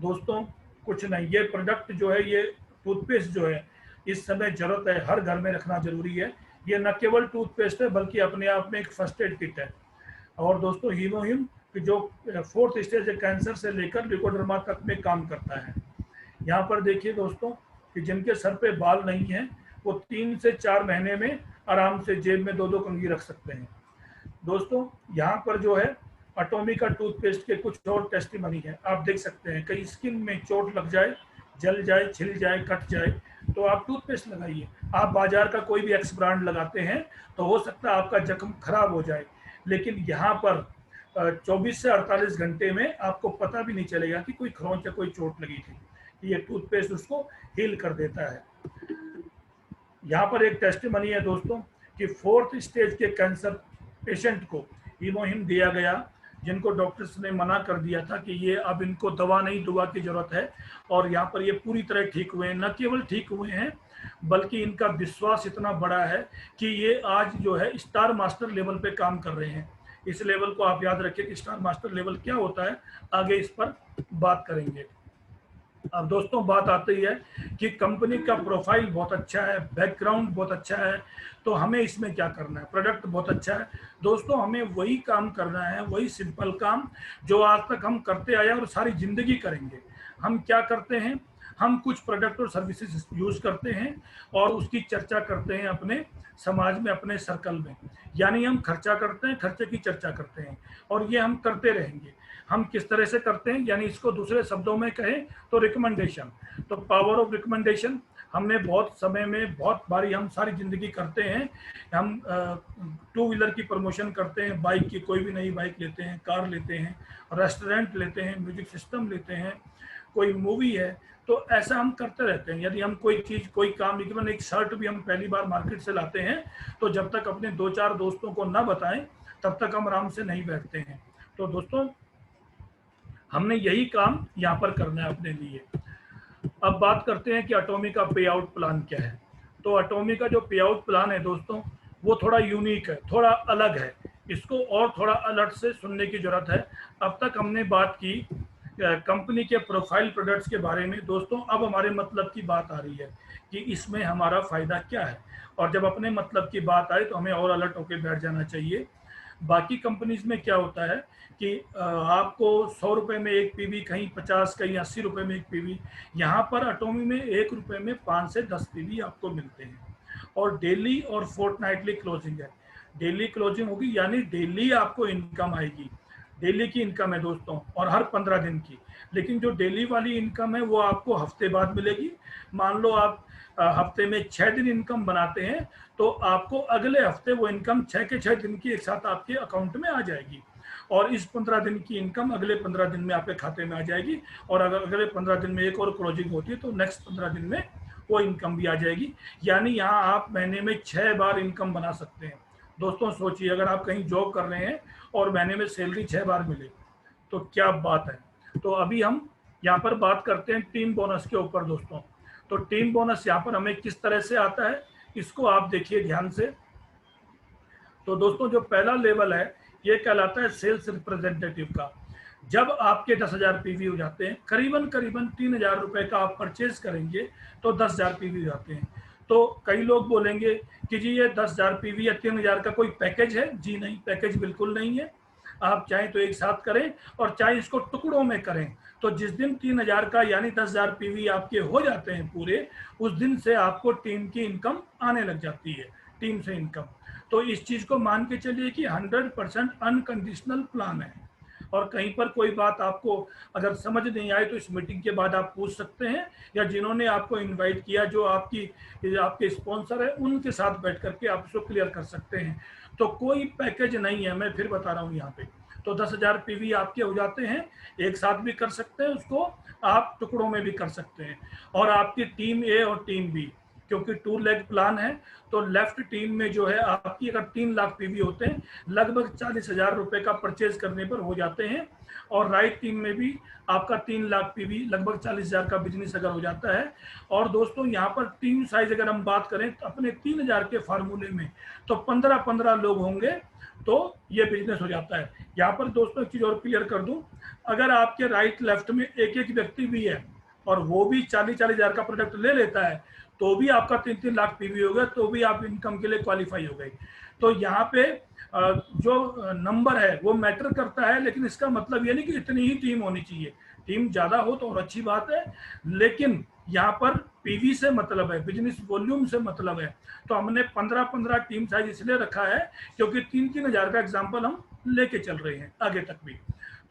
दोस्तों कुछ नहीं, ये प्रोडक्ट जो है, ये टूथपेस्ट जो है इस समय जरूरत है, हर घर में रखना जरूरी है। ये न केवल टूथपेस्ट है बल्कि अपने आप में एक फर्स्ट एड किट है। और दोस्तों हीमोह्यूम जो 4th स्टेज है कैंसर से लेकर लिकोडर्मा तक में काम करता है। यहाँ पर देखिए दोस्तों कि जिनके सर पे बाल नहीं है वो 3 से 4 महीने में आराम से जेब में 2-2 कंघी रख सकते हैं। दोस्तों यहाँ पर जो है अटोमी का टूथपेस्ट के कुछ और टेस्टिमनी है। आप देख सकते हैं कहीं स्किन में चोट लग जाए, जल जाए, छिल जाए, कट जाए, तो आप टूथपेस्ट लगाइए। आप बाजार का कोई भी एक्स ब्रांड लगाते हैं तो हो सकता है आपका जख्म खराब हो जाए, लेकिन यहाँ पर 24 से 48 घंटे में आपको पता भी नहीं चलेगा कि कोई खरोंच या कोई चोट लगी थी। ये टूथपेस्ट उसको हील कर देता है। यहाँ पर एक टेस्टिमनी है दोस्तों कि 4th स्टेज के कैंसर पेशेंट को हीमोहिम दिया गया, जिनको डॉक्टर्स ने मना कर दिया था कि ये अब इनको दवा नहीं, दवा की जरूरत है, और यहाँ पर ये पूरी तरह ठीक हुए हैं। न केवल ठीक हुए हैं बल्कि इनका विश्वास इतना बड़ा है कि ये आज जो है स्टार मास्टर लेवल पे काम कर रहे हैं। इस लेवल को आप याद रखिए कि स्टार मास्टर लेवल क्या होता है, आगे इस पर बात करेंगे। अब दोस्तों बात आती है कि कंपनी का प्रोफाइल बहुत अच्छा है, बैकग्राउंड बहुत अच्छा है, तो हमें इसमें क्या करना है? प्रोडक्ट बहुत अच्छा है दोस्तों, हमें वही काम करना है, वही सिंपल काम जो आज तक हम करते आए और सारी जिंदगी करेंगे। हम क्या करते हैं? हम कुछ प्रोडक्ट और सर्विसेज यूज करते हैं और उसकी चर्चा करते हैं अपने समाज में, अपने सर्कल में। यानी हम खर्चा करते हैं, खर्चे की चर्चा करते हैं, और ये हम करते रहेंगे। हम किस तरह से करते हैं, यानी इसको दूसरे शब्दों में कहें तो रिकमेंडेशन। तो पावर ऑफ रिकमेंडेशन हमने बहुत समय में, बहुत बारी हम सारी जिंदगी करते हैं। हम 2 व्हीलर की प्रमोशन करते हैं, बाइक की, कोई भी नई बाइक लेते हैं, कार लेते हैं, रेस्टोरेंट लेते हैं, म्यूजिक सिस्टम लेते हैं, कोई मूवी है, तो ऐसा हम करते रहते हैं। यदि हम कोई चीज़, कोई काम, इवन एक शर्ट भी हम पहली बार मार्केट से लाते हैं तो जब तक अपने 2-4 दोस्तों को ना बताएं तब तक हम आराम से नहीं बैठते हैं। तो दोस्तों हमने यही काम यहाँ पर करना है अपने लिए। अब बात करते हैं कि अटोमी का पे आउट प्लान क्या है। तो अटोमी का जो पे आउट प्लान है दोस्तों वो थोड़ा यूनिक है, थोड़ा अलग है, इसको और थोड़ा अलर्ट से सुनने की जरूरत है। अब तक हमने बात की कंपनी के प्रोफाइल प्रोडक्ट्स के बारे में दोस्तों, अब हमारे मतलब की बात आ रही है कि इसमें हमारा फायदा क्या है। और जब अपने मतलब की बात आए तो हमें और अलर्ट होकर बैठ जाना चाहिए। बाकी कंपनीज में क्या होता है कि आपको 100 रुपये में एक पीवी, कहीं 50, कहीं 80 रुपये में एक पीवी। यहाँ पर अटोमी में 1 रुपये में 5 से 10 पीवी आपको मिलते हैं। और डेली और फोर्टनाइटली क्लोजिंग है। डेली क्लोजिंग होगी यानी डेली आपको इनकम आएगी। डेली की इनकम है दोस्तों, और हर 15 दिन की। लेकिन जो डेली वाली इनकम है वो आपको हफ्ते बाद मिलेगी। मान लो आप हफ्ते में 6 दिन इनकम बनाते हैं तो आपको अगले हफ्ते वो इनकम 6 के 6 दिन की एक साथ आपके अकाउंट में आ जाएगी, और इस 15 दिन की इनकम अगले 15 दिन में आपके खाते में आ जाएगी। और अगर अगले 15 दिन में एक और क्लोजिंग होती है तो नेक्स्ट 15 दिन में वो इनकम भी आ जाएगी। यानी यहाँ आप महीने में 6 बार इनकम बना सकते हैं। दोस्तों सोचिए, अगर आप कहीं जॉब कर रहे हैं और महीने में सैलरी 6 बार मिले तो क्या बात है। तो अभी हम यहाँ पर बात करते हैं टीम बोनस के ऊपर दोस्तों। तो टीम बोनस यहाँ पर हमें किस तरह से आता है, इसको आप देखिए ध्यान से। तो दोस्तों जो पहला लेवल है ये कहलाता है सेल्स रिप्रेजेंटेटिव का। जब आपके 10,000 पीवी हो जाते हैं, करीबन करीबन 3,000 रुपए का आप परचेज करेंगे तो 10,000 पीवी हो जाते हैं। तो कई लोग बोलेंगे कि जी ये 10,000 पीवी या 3,000 का कोई पैकेज है। जी नहीं, पैकेज बिल्कुल नहीं है। आप चाहें तो एक साथ करें और चाहे इसको टुकड़ों में करें। तो जिस दिन 3,000 का यानी 10,000 पीवी आपके हो जाते हैं पूरे, उस दिन से आपको टीम की इनकम आने लग जाती है, टीम से इनकम। तो इस चीज को मान के चलिए कि 100% अनकंडीशनल प्लान है। और कहीं पर कोई बात आपको अगर समझ नहीं आए तो इस मीटिंग के बाद आप पूछ सकते हैं, या जिन्होंने आपको इनवाइट किया, जो आपके स्पॉन्सर है, उनके साथ बैठ करके आप इसको क्लियर कर सकते हैं। तो कोई पैकेज नहीं है, मैं फिर बता रहा हूँ यहाँ पे। तो 10,000 पीवी आपके हो जाते हैं, एक साथ भी कर सकते हैं उसको, आप टुकड़ों में भी कर सकते हैं। और आपकी टीम ए और टीम बी, क्योंकि 2 लेग प्लान है, तो लेफ्ट टीम में जो है आपकी अगर 3 लाख पीवी होते हैं, लगभग 40,000 रुपए का परचेज करने पर हो जाते हैं। और राइट टीम में भी आपका 3 लाख पीवी, लगभग 40,000 का बिजनेस अगर हो जाता है। और दोस्तों यहाँ पर टीम साइज अगर हम बात करें तो अपने 3,000 के फार्मूले में तो 15-15 लोग होंगे तो ये बिजनेस हो जाता है। यहाँ पर दोस्तों एक चीज और क्लियर कर दूं, अगर आपके राइट लेफ्ट में एक एक व्यक्ति भी है और वो भी 40,000 का प्रोडक्ट ले लेता है, तो भी आपका 3-3 लाख पीवी हो गया, तो भी आप इनकम के लिए क्वालिफाई हो गए। तो यहाँ पे जो नंबर है वो मैटर करता है, लेकिन इसका मतलब ये नहीं कि इतनी ही टीम होनी चाहिए। टीम ज्यादा हो तो और अच्छी बात है, लेकिन यहाँ पर पीवी से मतलब है, बिजनेस वॉल्यूम से मतलब है। तो हमने 15-15 टीम साइज इसलिए रखा है क्योंकि 3-3 हजार का एग्जाम्पल हम लेके चल रहे हैं आगे तक भी।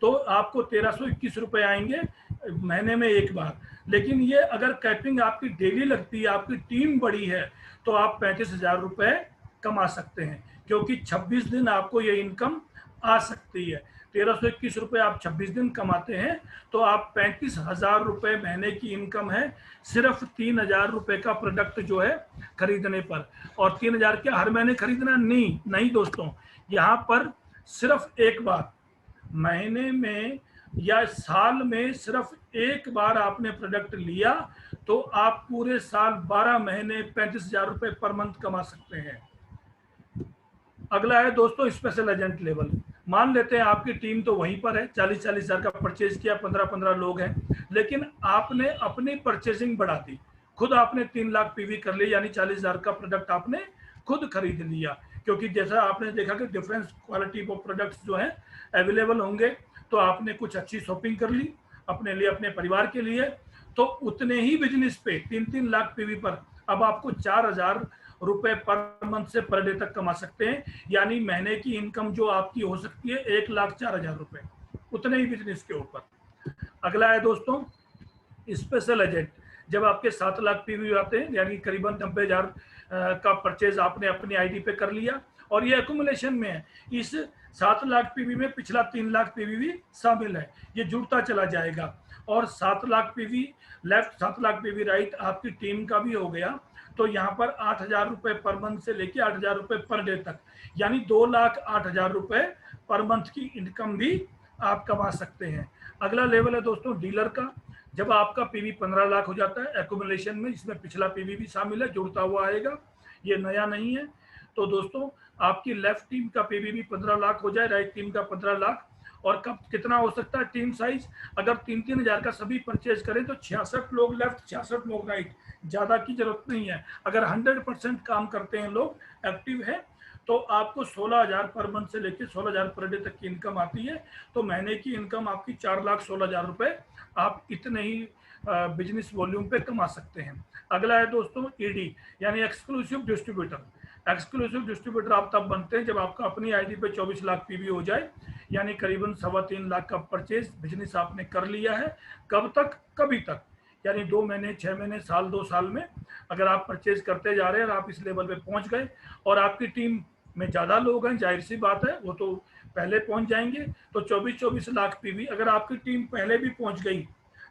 तो आपको 1,321 रुपए आएंगे महीने में एक बार। लेकिन ये अगर कैपिंग आपकी डेली लगती है, आपकी टीम बड़ी है, तो आप 35,000 रुपए कमा सकते हैं, क्योंकि 26 दिन आपको ये इनकम आ सकती है। 1,321 रुपए आप 26 दिन कमाते हैं तो आप 35,000 रुपए महीने की इनकम है, सिर्फ 3,000 रुपए का प्रोडक्ट जो है खरीदने पर। और 3,000 क्या हर महीने खरीदना? नहीं नहीं दोस्तों, यहाँ पर सिर्फ एक बार महीने में या साल में सिर्फ एक बार आपने प्रोडक्ट लिया तो आप पूरे साल 12 महीने 35,000 रुपए पर मंथ कमा सकते हैं। अगला है दोस्तों स्पेशल एजेंट लेवल। मान लेते हैं आपकी टीम तो वहीं पर है, 40-40 हजार का परचेज किया, 15-15 लोग हैं, लेकिन आपने अपनी परचेजिंग बढ़ा दी, खुद आपने 3 लाख पीवी कर लिया, यानी 40,000 का प्रोडक्ट आपने खुद खरीद लिया। क्योंकि जैसा आपने देखा कि डिफरेंस क्वालिटी ऑफ प्रोडक्ट्स जो है अवेलेबल होंगे, तो आपने कुछ अच्छी शॉपिंग कर ली अपने लिए, अपने परिवार के लिए, तो उतने ही बिजनेस पे 3-3 लाख पीवी पर अब आपको 4,000 रुपए पर मंथ से पर डे तक कमा सकते हैं। यानी महीने की इनकम जो आपकी हो सकती है 1,04,000 रुपए, उतने ही बिजनेस के ऊपर। अगला है दोस्तों स्पेशल एजेंट। जब आपके 7 लाख पीवी आते हैं, यानी करीबन 90,000 का परचेज आपने अपनी आईडी पे कर लिया और ये एक्यूमुलेशन में है, इस 7 लाख पीवी में पिछला 3 लाख पीवी भी शामिल है, ये जुड़ता चला जाएगा। और 7 lakh PV left, 7 lakh PV right आपकी टीम का भी हो गया। तो यहाँ पर 8,000 रुपए पर मंथ से लेके 8,000 रुपए पर डे तक, यानी 2,08,000 रुपए पर मंथ की इनकम भी आप कमा सकते हैं। अगला लेवल है दोस्तों डीलर का। जब आपका पीवी 15 लाख हो जाता है एक्यूमुलेशन में, इसमें पिछला पीवी भी शामिल है, जुड़ता हुआ आएगा, ये नया नहीं है। तो दोस्तों आपकी लेफ्ट टीम का पीवी भी 15 लाख हो जाए, राइट टीम का 15 लाख। और कब कितना हो सकता है टीम साइज? अगर 3-3 हजार का सभी परचेज करें तो 66 लोग लेफ्ट, 66 लोग राइट, ज्यादा की जरूरत नहीं है। अगर 100% काम करते हैं लोग, एक्टिव है, तो आपको 16,000 पर मंथ से लेकर 16,000 पर डे तक की इनकम आती है। तो महीने की इनकम आपकी 4,16,000 रुपए आप इतने ही बिजनेस वॉल्यूम पे कमा सकते हैं। अगला है दोस्तों ईडी, यानी एक्सक्लूसिव डिस्ट्रीब्यूटर। एक्सक्लूसिव डिस्ट्रीब्यूटर आप तब बनते हैं जब आपका अपनी आईडी पे 24 लाख पीवी हो जाए, यानी करीबन 3.25 लाख का परचेज बिजनेस आपने कर लिया है। कब तक? कभी तक, यानी 2 महीने, 6 महीने, साल, 2 साल में अगर आप परचेज करते जा रहे हैं और आप इस लेवल पे पहुंच गए और आपकी टीम में ज्यादा लोग हैं, जाहिर सी बात है वो तो पहले पहुंच जाएंगे। तो 24-24 लाख पीवी अगर आपकी टीम पहले भी पहुंच गई,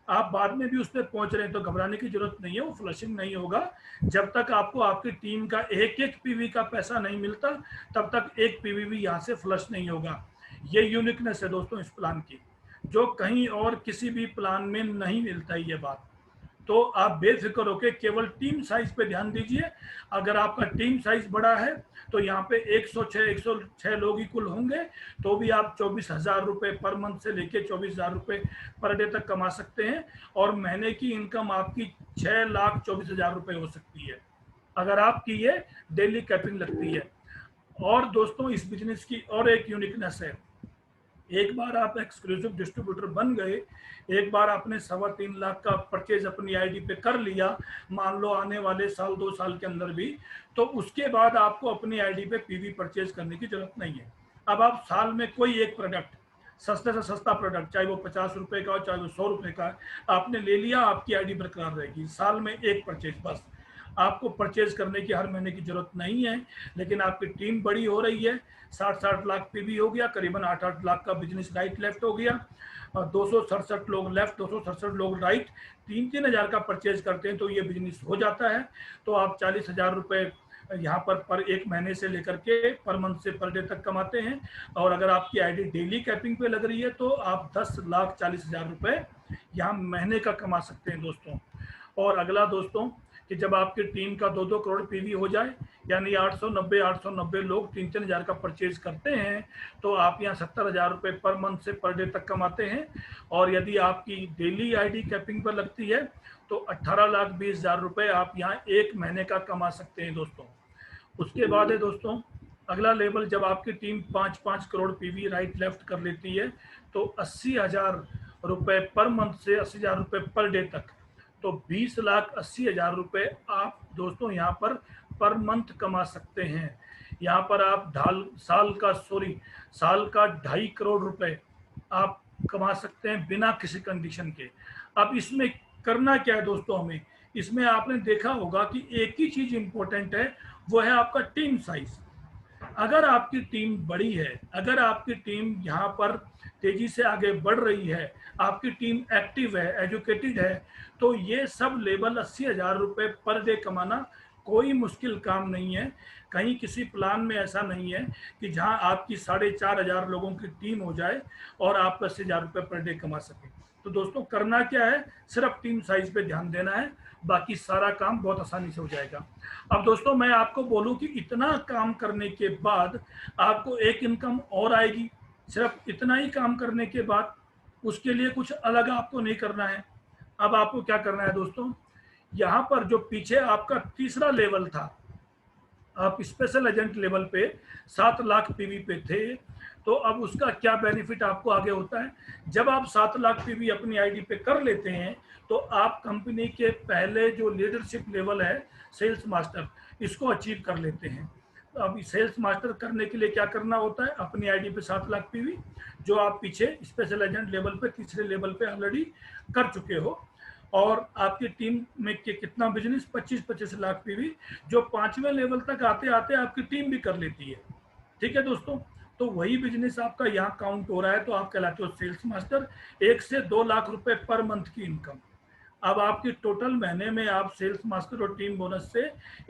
आप बाद में भी उस पर पहुंच रहे हैं, तो घबराने की जरूरत नहीं है, वो फ्लशिंग नहीं होगा। जब तक आपको आपकी टीम का एक एक पीवी का पैसा नहीं मिलता, तब तक एक पीवी भी यहाँ से फ्लश नहीं होगा। ये यूनिकनेस है दोस्तों इस प्लान की, जो कहीं और किसी भी प्लान में नहीं मिलता है ये बात। तो आप बेफिक्र होकर केवल टीम साइज पे ध्यान दीजिए। अगर आपका टीम साइज बड़ा है तो यहाँ पे 106 लोग ही कुल होंगे, तो भी आप 24,000 रुपये पर मंथ से लेके 24,000 रुपये पर डे तक कमा सकते हैं, और महीने की इनकम आपकी 6,24,000 रुपये हो सकती है अगर आपकी ये डेली कैपिंग लगती है। और दोस्तों इस बिजनेस की और एक यूनिकनेस है, एक बार आप एक्सक्लूसिव डिस्ट्रीब्यूटर बन गए, एक बार आपने 3.25 लाख का परचेज अपनी आईडी पे कर लिया, मान लो आने वाले साल 2 साल के अंदर भी, तो उसके बाद आपको अपनी आईडी पे पीवी परचेज करने की जरूरत नहीं है। अब आप साल में कोई एक प्रोडक्ट, सस्ते से सस्ता प्रोडक्ट, चाहे वो 50 रुपए का हो चाहे वो 100 रुपए का, आपने ले लिया, आपकी आईडी बरकरार रहेगी। साल में एक परचेज बस, आपको परचेज करने की हर महीने की जरूरत नहीं है। लेकिन आपकी टीम बड़ी हो रही है, 60 लाख पीवी हो गया, करीबन 8 लाख का बिजनेस राइट लेफ्ट हो गया, और 267 लोग लेफ्ट, 267 लोग राइट, 3-3 हज़ार का परचेज करते हैं तो ये बिजनेस हो जाता है। तो आप 40,000 रुपये यहाँ पर एक महीने से लेकर के पर मंथ से पर डे तक कमाते हैं। और अगर आपकी आईडी डेली कैपिंग पे लग रही है तो आप 10,40,000 रुपये यहाँ महीने का कमा सकते हैं दोस्तों। और अगला दोस्तों कि जब आपकी टीम का 2-2 करोड़ पीवी हो जाए, यानी 890 लोग 3-3 हज़ार का परचेज करते हैं, तो आप यहाँ 70,000 रुपये पर मंथ से पर डे तक कमाते हैं। और यदि आपकी डेली आईडी कैपिंग पर लगती है तो 18,20,000 रुपये आप यहाँ एक महीने का कमा सकते हैं दोस्तों। उसके बाद है दोस्तों अगला लेवल, जब आपकी team 5-5 crore PV right left कर लेती है तो 80,000 रुपये पर मंथ से 80,000 रुपये पर डे तक, तो 20,80,000 रुपये आप दोस्तों यहाँ पर मंथ कमा सकते हैं। यहाँ पर आप साल का 2.5 करोड़ रुपए आप कमा सकते हैं बिना किसी कंडीशन के। अब इसमें करना क्या है दोस्तों, हमें इसमें आपने देखा होगा कि एक ही चीज इंपॉर्टेंट है, वो है आपका टीम साइज। अगर आपकी टीम बड़ी है, अगर आपकी टीम यहाँ पर तेजी से आगे बढ़ रही है, आपकी टीम एक्टिव है, एजुकेटेड है, तो ये सब लेवल 80,000 रुपये पर डे कमाना कोई मुश्किल काम नहीं है। कहीं किसी प्लान में ऐसा नहीं है कि जहां आपकी 4,500 लोगों की टीम हो जाए और आप 80,000 रुपये पर डे कमा सकें। तो दोस्तों करना क्या है, सिर्फ टीम साइज पे ध्यान देना है, बाकी सारा काम बहुत आसानी से हो जाएगा। अब दोस्तों मैं आपको बोलूं कि इतना काम करने के बाद आपको एक इनकम और आएगी, सिर्फ इतना ही काम करने के बाद, उसके लिए कुछ अलग आपको नहीं करना है। अब आपको क्या करना है दोस्तों, यहाँ पर जो पीछे आपका तीसरा लेवल था, आप स्पेशल एजेंट लेवल पे 7 लाख पीवी पे थे, तो अब उसका क्या बेनिफिट आपको आगे होता है। जब आप 7 लाख पीवी अपनी आईडी पे कर लेते हैं तो आप कंपनी के पहले जो लीडरशिप लेवल है सेल्स मास्टर, इसको अचीव कर लेते हैं। तो अब सेल्स मास्टर करने के लिए क्या करना होता है, अपनी आईडी पे 7 लाख पीवी जो आप पीछे स्पेशल एजेंट लेवल पे तीसरे लेवल पे ऑलरेडी कर चुके हो, और आपकी टीम में के कितना बिजनेस 25-25 लाख पीवी जो 5वें लेवल तक आते आते आपकी टीम भी कर लेती है। ठीक है दोस्तों, तो वही बिजनेस आपका यहाँ काउंट हो रहा है, तो आप कहलाते हो सेल्स मास्टर। 1 से 2 लाख रुपए पर मंथ की इनकम। अब आपकी टोटल महीने में आप सेल्स मास्टर और टीम बोनस से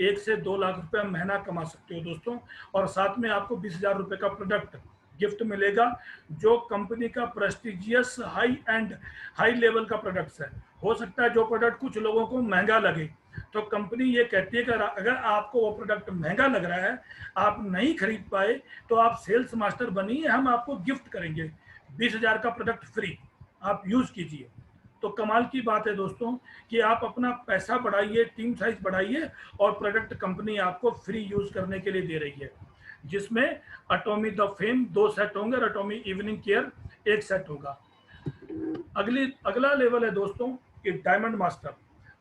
1 से 2 लाख रुपए महीना कमा सकते हो दोस्तों। और साथ में आपको 20,000 रुपए का प्रोडक्ट गिफ्ट मिलेगा, जो कंपनी का प्रेस्टिजियस हाई लेवल का प्रोडक्ट्स है। हो सकता है जो प्रोडक्ट कुछ लोगों को महंगा लगे, तो कंपनी ये कहती है कि अगर आपको वो प्रोडक्ट महंगा लग रहा है, आप नहीं खरीद पाए, तो आप सेल्स मास्टर बनिए, हम आपको गिफ्ट करेंगे 20,000 का प्रोडक्ट फ्री, आप यूज कीजिए। तो कमाल की बात है दोस्तों कि आप अपना पैसा बढ़ाइए, टीम साइज बढ़ाइए, और प्रोडक्ट कंपनी आपको फ्री यूज करने के लिए दे रही है, जिसमें एटॉमी द फेम 2 सेट होंगे और एटॉमी इवनिंग केयर 1 सेट होगा। अगला लेवल है दोस्तों कि डायमंड मास्टर।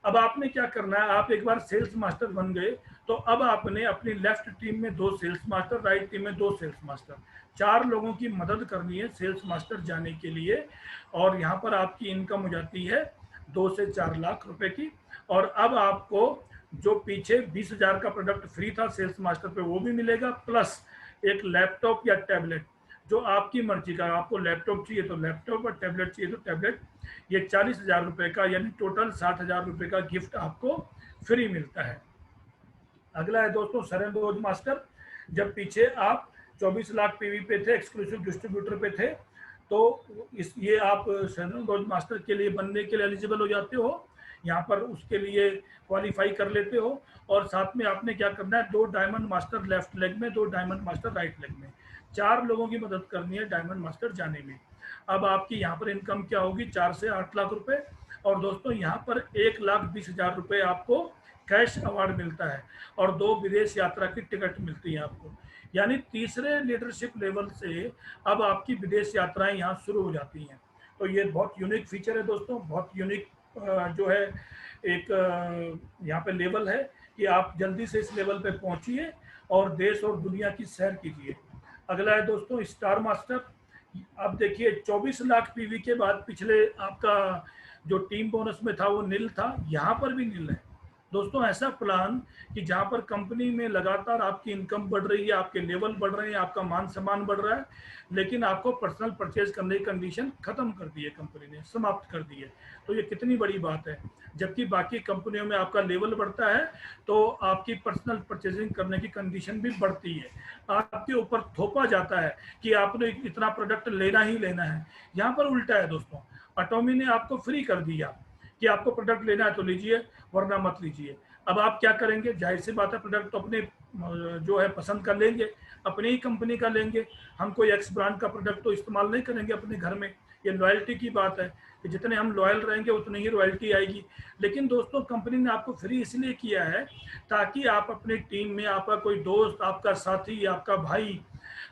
अब आपने क्या करना है, आप एक बार सेल्स मास्टर बन गए तो अब आपने अपनी लेफ्ट टीम में 2 सेल्स मास्टर, राइट टीम में 2 सेल्स मास्टर, 4 लोगों की मदद करनी है सेल्स मास्टर जाने के लिए। और यहाँ पर आपकी इनकम हो जाती है 2 से 4 लाख रुपए की। और अब आपको जो पीछे 20,000 का प्रोडक्ट फ्री था सेल्स मास्टर पे, वो भी मिलेगा, प्लस एक लैपटॉप या टैबलेट जो आपकी मर्जी का, आपको लैपटॉप चाहिए तो लैपटॉप और टैबलेट चाहिए तो टैबलेट, ये 40,000 रुपए का यानी टोटल 60,000 रुपए का गिफ्ट आपको फ्री मिलता है। अगला है दोस्तों सरल रोज मास्टर। जब पीछे आप 24 लाख पीवी पे थे, एक्सक्लूसिव डिस्ट्रीब्यूटर पे थे, तो ये आप सरल रोज मास्टर के लिए बनने के लिए एलिजिबल हो जाते हो। यहाँ पर उसके लिए क्वालिफाई कर लेते हो। और साथ में आपने क्या करना है, 2 डायमंड मास्टर लेफ्ट लेग में, 2 डायमंड मास्टर राइट लेग में, 4 लोगों की मदद करनी है डायमंड मास्टर जाने में। अब आपकी यहाँ पर इनकम क्या होगी, 4 से 8 लाख रुपए। और दोस्तों यहाँ पर 1,20,000 रुपए आपको कैश अवार्ड मिलता है और 2 विदेश यात्रा की टिकट मिलती है आपको। यानी तीसरे लीडरशिप लेवल से अब आपकी विदेश यात्राएं यहाँ शुरू हो जाती हैं। तो ये बहुत यूनिक फीचर है दोस्तों, बहुत यूनिक जो है एक यहाँ पे लेवल है कि आप जल्दी से इस लेवल पे पहुंचिए और देश और दुनिया की सैर कीजिए। अगला है दोस्तों स्टार मास्टर। अब देखिए 24 लाख पीवी के बाद पिछले आपका जो टीम बोनस में था वो नील था, यहाँ पर भी नील है दोस्तों। ऐसा प्लान कि जहाँ पर कंपनी में लगातार आपकी इनकम बढ़ रही है, आपके लेवल बढ़ रहे हैं, आपका मान सम्मान बढ़ रहा है, लेकिन आपको पर्सनल परचेज करने की कंडीशन खत्म कर दी है कंपनी ने, समाप्त कर दी है। तो ये कितनी बड़ी बात है। जबकि बाकी कंपनियों में आपका लेवल बढ़ता है तो आपकी पर्सनल परचेजिंग करने की कंडीशन भी बढ़ती है, आपके ऊपर थोपा जाता है कि आपने इतना प्रोडक्ट लेना ही लेना है। यहाँ पर उल्टा है दोस्तों, अटोमी ने आपको फ्री कर दिया कि आपको प्रोडक्ट लेना है तो लीजिए वरना मत लीजिए। अब आप क्या करेंगे, जाहिर सी बात है प्रोडक्ट तो अपने जो है पसंद का लेंगे, अपनी ही कंपनी का लेंगे। हम कोई एक्स ब्रांड का प्रोडक्ट तो इस्तेमाल नहीं करेंगे अपने घर में। ये लॉयल्टी की बात है कि जितने हम लॉयल रहेंगे उतनी ही रॉयल्टी आएगी। लेकिन दोस्तों कंपनी ने आपको फ्री इसलिए किया है ताकि आप अपनी टीम में आपका कोई दोस्त, आपका साथी, आपका भाई,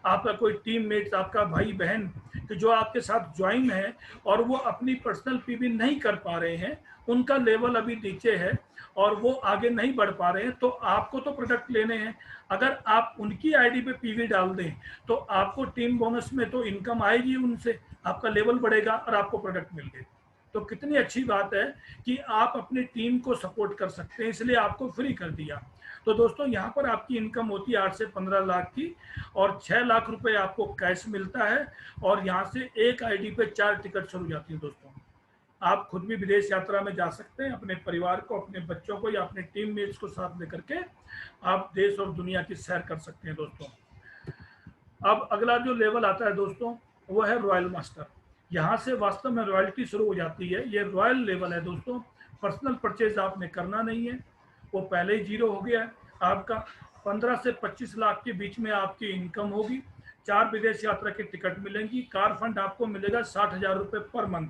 आपका कोई टीममेट, आपका भाई बहन कि जो आपके साथ ज्वाइन है और वो अपनी पर्सनल पीवी नहीं कर पा रहे हैं, उनका लेवल अभी नीचे है और वो आगे नहीं बढ़ पा रहे हैं, तो आपको तो प्रोडक्ट लेने हैं। अगर आप उनकी आईडी पे पीवी डाल दें तो आपको टीम बोनस में तो इनकम आएगी, उनसे आपका लेवल बढ़ेगा और आपको प्रोडक्ट मिल गए। तो कितनी अच्छी बात है कि आप अपनी टीम को सपोर्ट कर सकते हैं, इसलिए आपको फ्री कर दिया। तो दोस्तों यहाँ पर आपकी इनकम होती है 8 से 15 लाख की और 6 लाख रुपए आपको कैश मिलता है और यहाँ से एक आईडी पे 4 टिकट शुरू जाती है दोस्तों। आप खुद भी विदेश यात्रा में जा सकते हैं, अपने परिवार को, अपने बच्चों को या अपने टीममेट्स को साथ लेकर के आप देश और दुनिया की सैर कर सकते हैं दोस्तों। अब अगला जो लेवल आता है दोस्तों वो है रॉयल मास्टर। यहाँ से वास्तव में रॉयल्टी शुरू हो जाती है। ये रॉयल लेवल है दोस्तों। पर्सनल परचेज आपने करना नहीं है, वो पहले ही जीरो हो गया है आपका। 15 से 25 लाख के बीच में आपकी इनकम होगी, 4 विदेश यात्रा की टिकट मिलेंगी, कार फंड आपको मिलेगा 60,000 रुपये पर मंथ।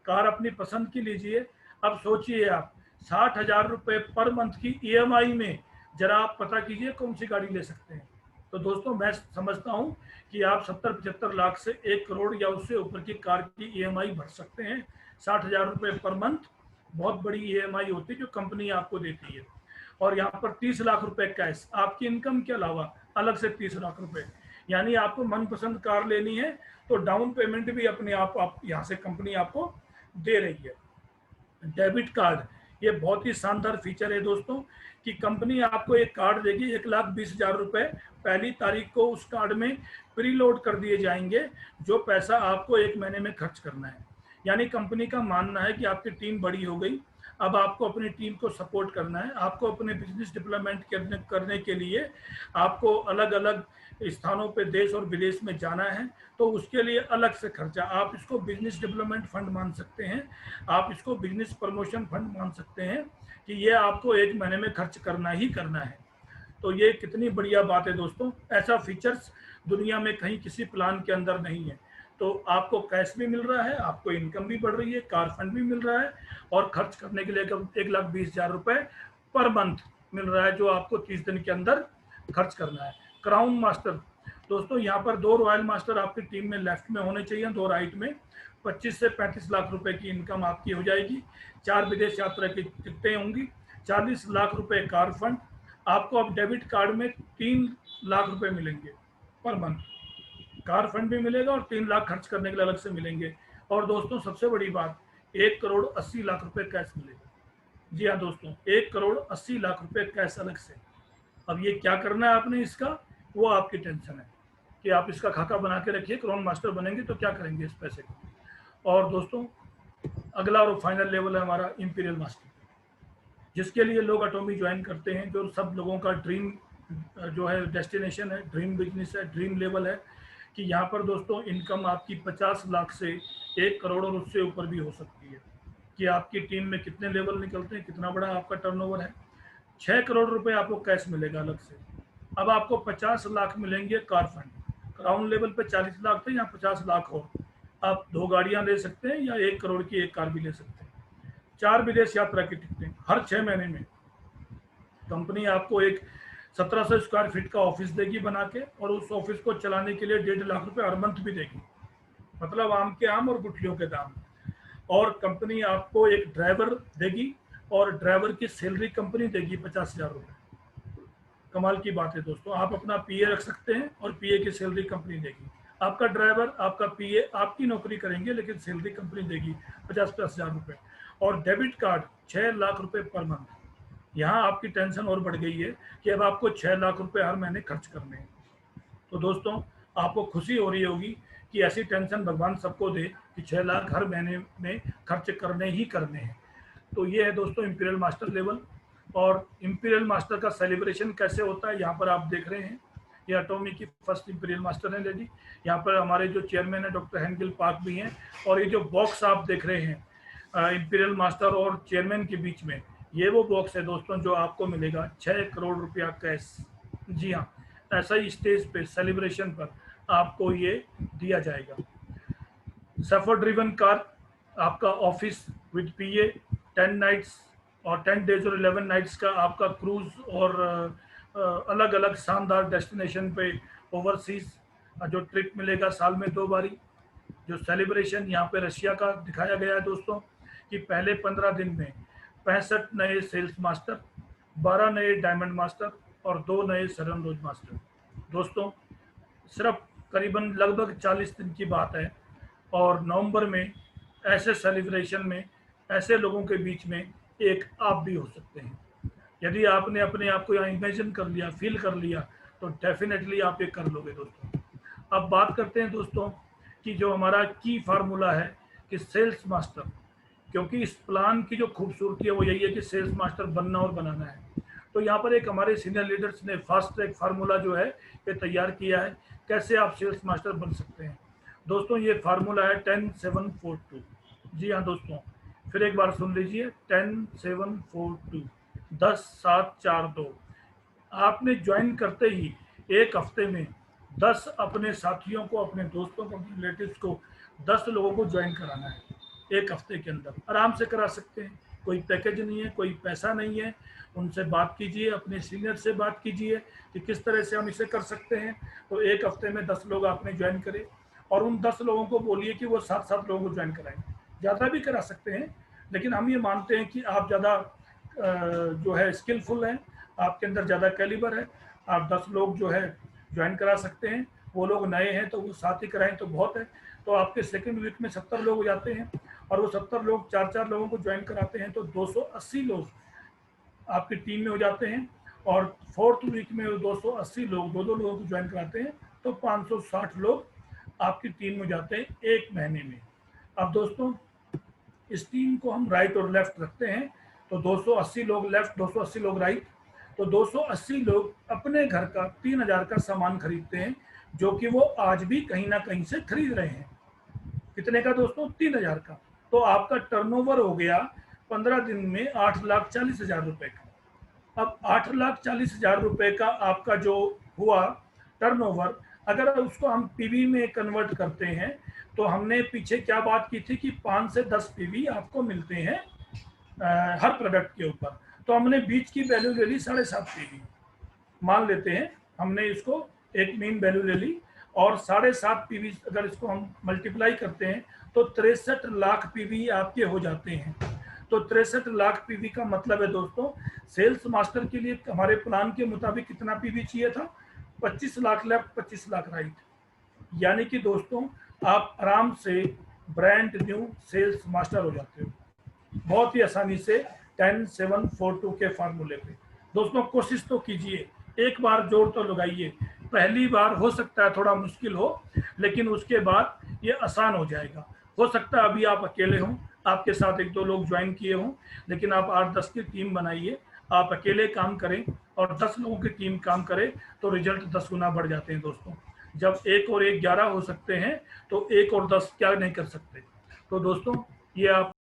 कार अपनी पसंद की लीजिए। अब सोचिए आप 60,000 रुपये पर मंथ की ईएमआई में, जरा आप पता कीजिए कौन सी गाड़ी ले सकते हैं। तो दोस्तों मैं समझता हूं कि आप 70-75 लाख से 1 करोड़ या उससे ऊपर की कार की ईएमआई भर सकते हैं। 60,000 रुपये पर मंथ बहुत बड़ी ईएमआई होती है जो कंपनी आपको देती है। और यहाँ पर 30 लाख रुपए कैश आपकी इनकम के अलावा अलग से 30 लाख रुपए। यानी आपको मनपसंद कार लेनी है तो डाउन पेमेंट भी अपने आप यहाँ से कंपनी आपको दे रही है। डेबिट कार्ड, ये बहुत ही शानदार फीचर है दोस्तों कि कंपनी आपको एक कार्ड देगी, 1,20,000 रुपए पहली तारीख को उस कार्ड में प्रीलोड कर दिए जाएंगे, जो पैसा आपको 1 महीने में खर्च करना है। यानी कंपनी का मानना है कि आपकी टीम बड़ी हो गई, अब आपको अपनी टीम को सपोर्ट करना है, आपको अपने बिजनेस डेवलपमेंट करने के लिए आपको अलग अलग स्थानों पे देश और विदेश में जाना है, तो उसके लिए अलग से खर्चा। आप इसको बिजनेस डेवलपमेंट फंड मान सकते हैं, आप इसको बिजनेस प्रमोशन फंड मान सकते हैं कि ये आपको 1 महीने में खर्च करना ही करना है। तो ये कितनी बढ़िया बात है दोस्तों। ऐसा फीचर्स दुनिया में कहीं किसी प्लान के अंदर नहीं है। तो आपको कैश भी मिल रहा है, आपको इनकम भी बढ़ रही है, कार फंड भी मिल रहा है और खर्च करने के लिए 1,20,000 रुपए पर मंथ मिल रहा है, जो आपको 30 दिन के अंदर खर्च करना है। क्राउन मास्टर दोस्तों, यहाँ पर 2 रॉयल मास्टर आपकी टीम में लेफ्ट में होने चाहिए, 2 राइट में। 25 से 35 लाख रुपए की इनकम आपकी हो जाएगी, 4 विदेश यात्रा की टिकटें होंगी, 40 लाख रुपए कार फंड। आपको अब डेबिट कार्ड में 3 लाख रुपए मिलेंगे पर मंथ, कार फंड भी मिलेगा और 3 लाख खर्च करने के लिए अलग से मिलेंगे। और दोस्तों सबसे बड़ी बात, 1,80,00,000 रुपए कैश मिलेगा। जी हाँ दोस्तों, 1,80,00,000 रुपए कैश अलग से। अब ये क्या करना है आपने इसका, वो आपकी टेंशन है कि आप इसका खाका बना के रखिए। क्राउन मास्टर बनेंगे तो क्या करेंगे इस पैसे को। और दोस्तों अगला और फाइनल लेवल है हमारा इंपीरियल मास्टर, जिसके लिए लोग अटोमी ज्वाइन करते हैं, जो सब लोगों का ड्रीम जो है डेस्टिनेशन है, ड्रीम बिजनेस है, ड्रीम लेवल है कि यहाँ पर दोस्तों इनकम आपकी 50 लाख से 1 करोड़ और उससे ऊपर भी हो सकती है। कि आपकी टीम में कितने लेवल निकलते हैं, कितना बड़ा आपका टर्नओवर है। 6 करोड़ रुपए आपको कैश मिलेगा अलग से। अब आपको 50 लाख मिलेंगे कार फंड। ग्राउंड लेवल पे 40 लाख थे, यहाँ 50 लाख हो। आप 2 गाड़ियां ले सकते हैं या 1 करोड़ की 1 कार भी ले सकते हैं। 4 विदेश यात्रा की टिकटें हर 6 महीने में। कंपनी आपको एक 1700 स्क्वायर फीट का ऑफिस देगी बना के, और उस ऑफिस को चलाने के लिए 1.5 लाख रुपए हर मंथ भी देगी। मतलब आम के आम और गुठलियों के दाम। और कंपनी आपको एक ड्राइवर देगी, और ड्राइवर की सैलरी कंपनी देगी 50,000 रुपये। कमाल की बात है दोस्तों। आप अपना पीए रख सकते हैं और पीए की सैलरी कंपनी देगी। आपका ड्राइवर, आपका पीए आपकी नौकरी करेंगे, लेकिन सैलरी कंपनी देगी 50,000 रुपये। और डेबिट कार्ड 6 लाख रुपए पर मंथ। यहाँ आपकी टेंशन और बढ़ गई है कि अब आपको 6 लाख रुपए हर महीने खर्च करने हैं। तो दोस्तों, आपको खुशी हो रही होगी कि ऐसी टेंशन भगवान सबको दे कि 6 लाख हर महीने में खर्च करने ही करने हैं। तो ये है दोस्तों इंपीरियल मास्टर लेवल। और इंपीरियल मास्टर का सेलिब्रेशन कैसे होता है, यहाँ पर आप देख रहे हैं। ये अटोमी की फर्स्ट इंपीरियल मास्टर है लेडी। यहाँ पर हमारे जो चेयरमैन है डॉक्टर हेनगिल पार्क भी हैं। और ये जो बॉक्स आप देख रहे हैं इंपीरियल मास्टर और चेयरमैन के बीच में, ये वो बॉक्स है दोस्तों जो आपको मिलेगा 6 करोड़ रुपया कैश। जी हाँ, ऐसा ही स्टेज पे सेलिब्रेशन पर आपको ये दिया जाएगा। सफर ड्रिवन कार, आपका ऑफिस विद पीए, 10 नाइट्स और 10 डेज और 11 नाइट्स का आपका क्रूज, और अलग अलग शानदार डेस्टिनेशन पे ओवरसीज जो ट्रिप मिलेगा साल में 2 बारी। जो सेलिब्रेशन यहाँ पे रशिया का दिखाया गया है दोस्तों, कि पहले 15 दिन में 65 नए सेल्स मास्टर, 12 नए डायमंड मास्टर और 2 नए सरन रोज मास्टर। दोस्तों, सिर्फ करीबन लगभग 40 दिन की बात है, और नवंबर में ऐसे सेलिब्रेशन में ऐसे लोगों के बीच में एक आप भी हो सकते हैं। यदि आपने अपने आप को यहाँ इमेजिन कर लिया, फील कर लिया, तो डेफिनेटली आप ये कर लोगे दोस्तों। अब बात करते हैं दोस्तों कि जो हमारा की फार्मूला है कि सेल्स मास्टर, क्योंकि इस प्लान की जो खूबसूरती है वो यही है कि सेल्स मास्टर बनना और बनाना है। तो यहाँ पर एक हमारे सीनियर लीडर्स ने फास्ट ट्रैक फार्मूला जो है ये तैयार किया है, कैसे आप सेल्स मास्टर बन सकते हैं। दोस्तों, ये फार्मूला है 10-7-4-2। जी हाँ दोस्तों, फिर एक बार सुन लीजिए, 10-7-4-2, 10-7-4-2। आपने ज्वाइन करते ही एक हफ्ते में 10 अपने साथियों को, अपने दोस्तों को, अपने रिलेटिव्स को 10 लोगों को ज्वाइन कराना है। एक हफ्ते के अंदर आराम से करा सकते हैं। कोई पैकेज नहीं है, कोई पैसा नहीं है। उनसे बात कीजिए, अपने सीनियर से बात कीजिए कि किस तरह से हम इसे कर सकते हैं। तो एक हफ्ते में 10 लोग आपने ज्वाइन करे, और उन 10 लोगों को बोलिए कि वो 7-7 लोगों को ज्वाइन कराएं। ज़्यादा भी करा सकते हैं, लेकिन हम ये मानते हैं कि आप ज़्यादा जो है स्किलफुल हैं, आपके अंदर ज़्यादा कैलिबर है। आप 10 लोग जो है ज्वाइन करा सकते हैं। वो लोग नए हैं तो वो 7 ही कराएं तो बहुत है। तो आपके सेकंड वीक में 70 लोग हो जाते हैं, और वो 70 लोग 4-4 लोगों को ज्वाइन कराते हैं तो 280 लोग आपकी टीम में हो जाते हैं। और फोर्थ वीक में वो 280 लोग 2-2 लोगों को ज्वाइन कराते हैं तो 560 लोग आपकी टीम में जाते हैं एक महीने में। अब दोस्तों, इस टीम को हम राइट और लेफ्ट रखते हैं, तो 280 लोग लेफ्ट, 280 लोग राइट। तो 280 लोग अपने घर का 3000 का सामान खरीदते हैं, जो कि वो आज भी कहीं ना कहीं से खरीद रहे हैं। कितने का दोस्तों? 3000 का। तो आपका टर्नओवर हो गया 15 दिन में 8,40,000 रुपए का। अब 8,40,000 रुपए का आपका जो हुआ टर्नओवर, अगर उसको हम पीवी में कन्वर्ट करते हैं, तो हमने पीछे क्या बात की थी कि 5 से 10 पीवी आपको मिलते हैं हर प्रोडक्ट के ऊपर। तो हमने बीच की वैल्यू ले ली 7.5 पीवी, मान लेते हैं हमने इसको एक मीन वैल्यू ले ली, और 7.5 पीवी अगर इसको हम मल्टीप्लाई करते हैं तो 63 लाख पीवी आपके हो जाते हैं। तो 63 लाख पीवी का मतलब है दोस्तों, सेल्स मास्टर के लिए हमारे प्लान के मुताबिक कितना पीवी चाहिए था? 25 लाख लेफ्ट, 25 लाख राइट। यानी कि दोस्तों, आप आराम से ब्रांड न्यू सेल्स मास्टर हो जाते हो बहुत ही आसानी से 10-7-4-2 के फार्मूले पे। दोस्तों, कोशिश तो कीजिए, एक बार जोर तो लगाइए। पहली बार हो सकता है थोड़ा मुश्किल हो, लेकिन उसके बाद ये आसान हो जाएगा। हो सकता है अभी आप अकेले हों, आपके साथ 1-2 लोग ज्वाइन किए हों, लेकिन आप 8-10 की टीम बनाइए। आप अकेले काम करें और 10 लोगों की टीम काम करे तो रिजल्ट 10 गुना बढ़ जाते हैं दोस्तों। जब 1 और 1 11 हो सकते हैं, तो 1 और 10 क्या नहीं कर सकते। तो दोस्तों, ये आप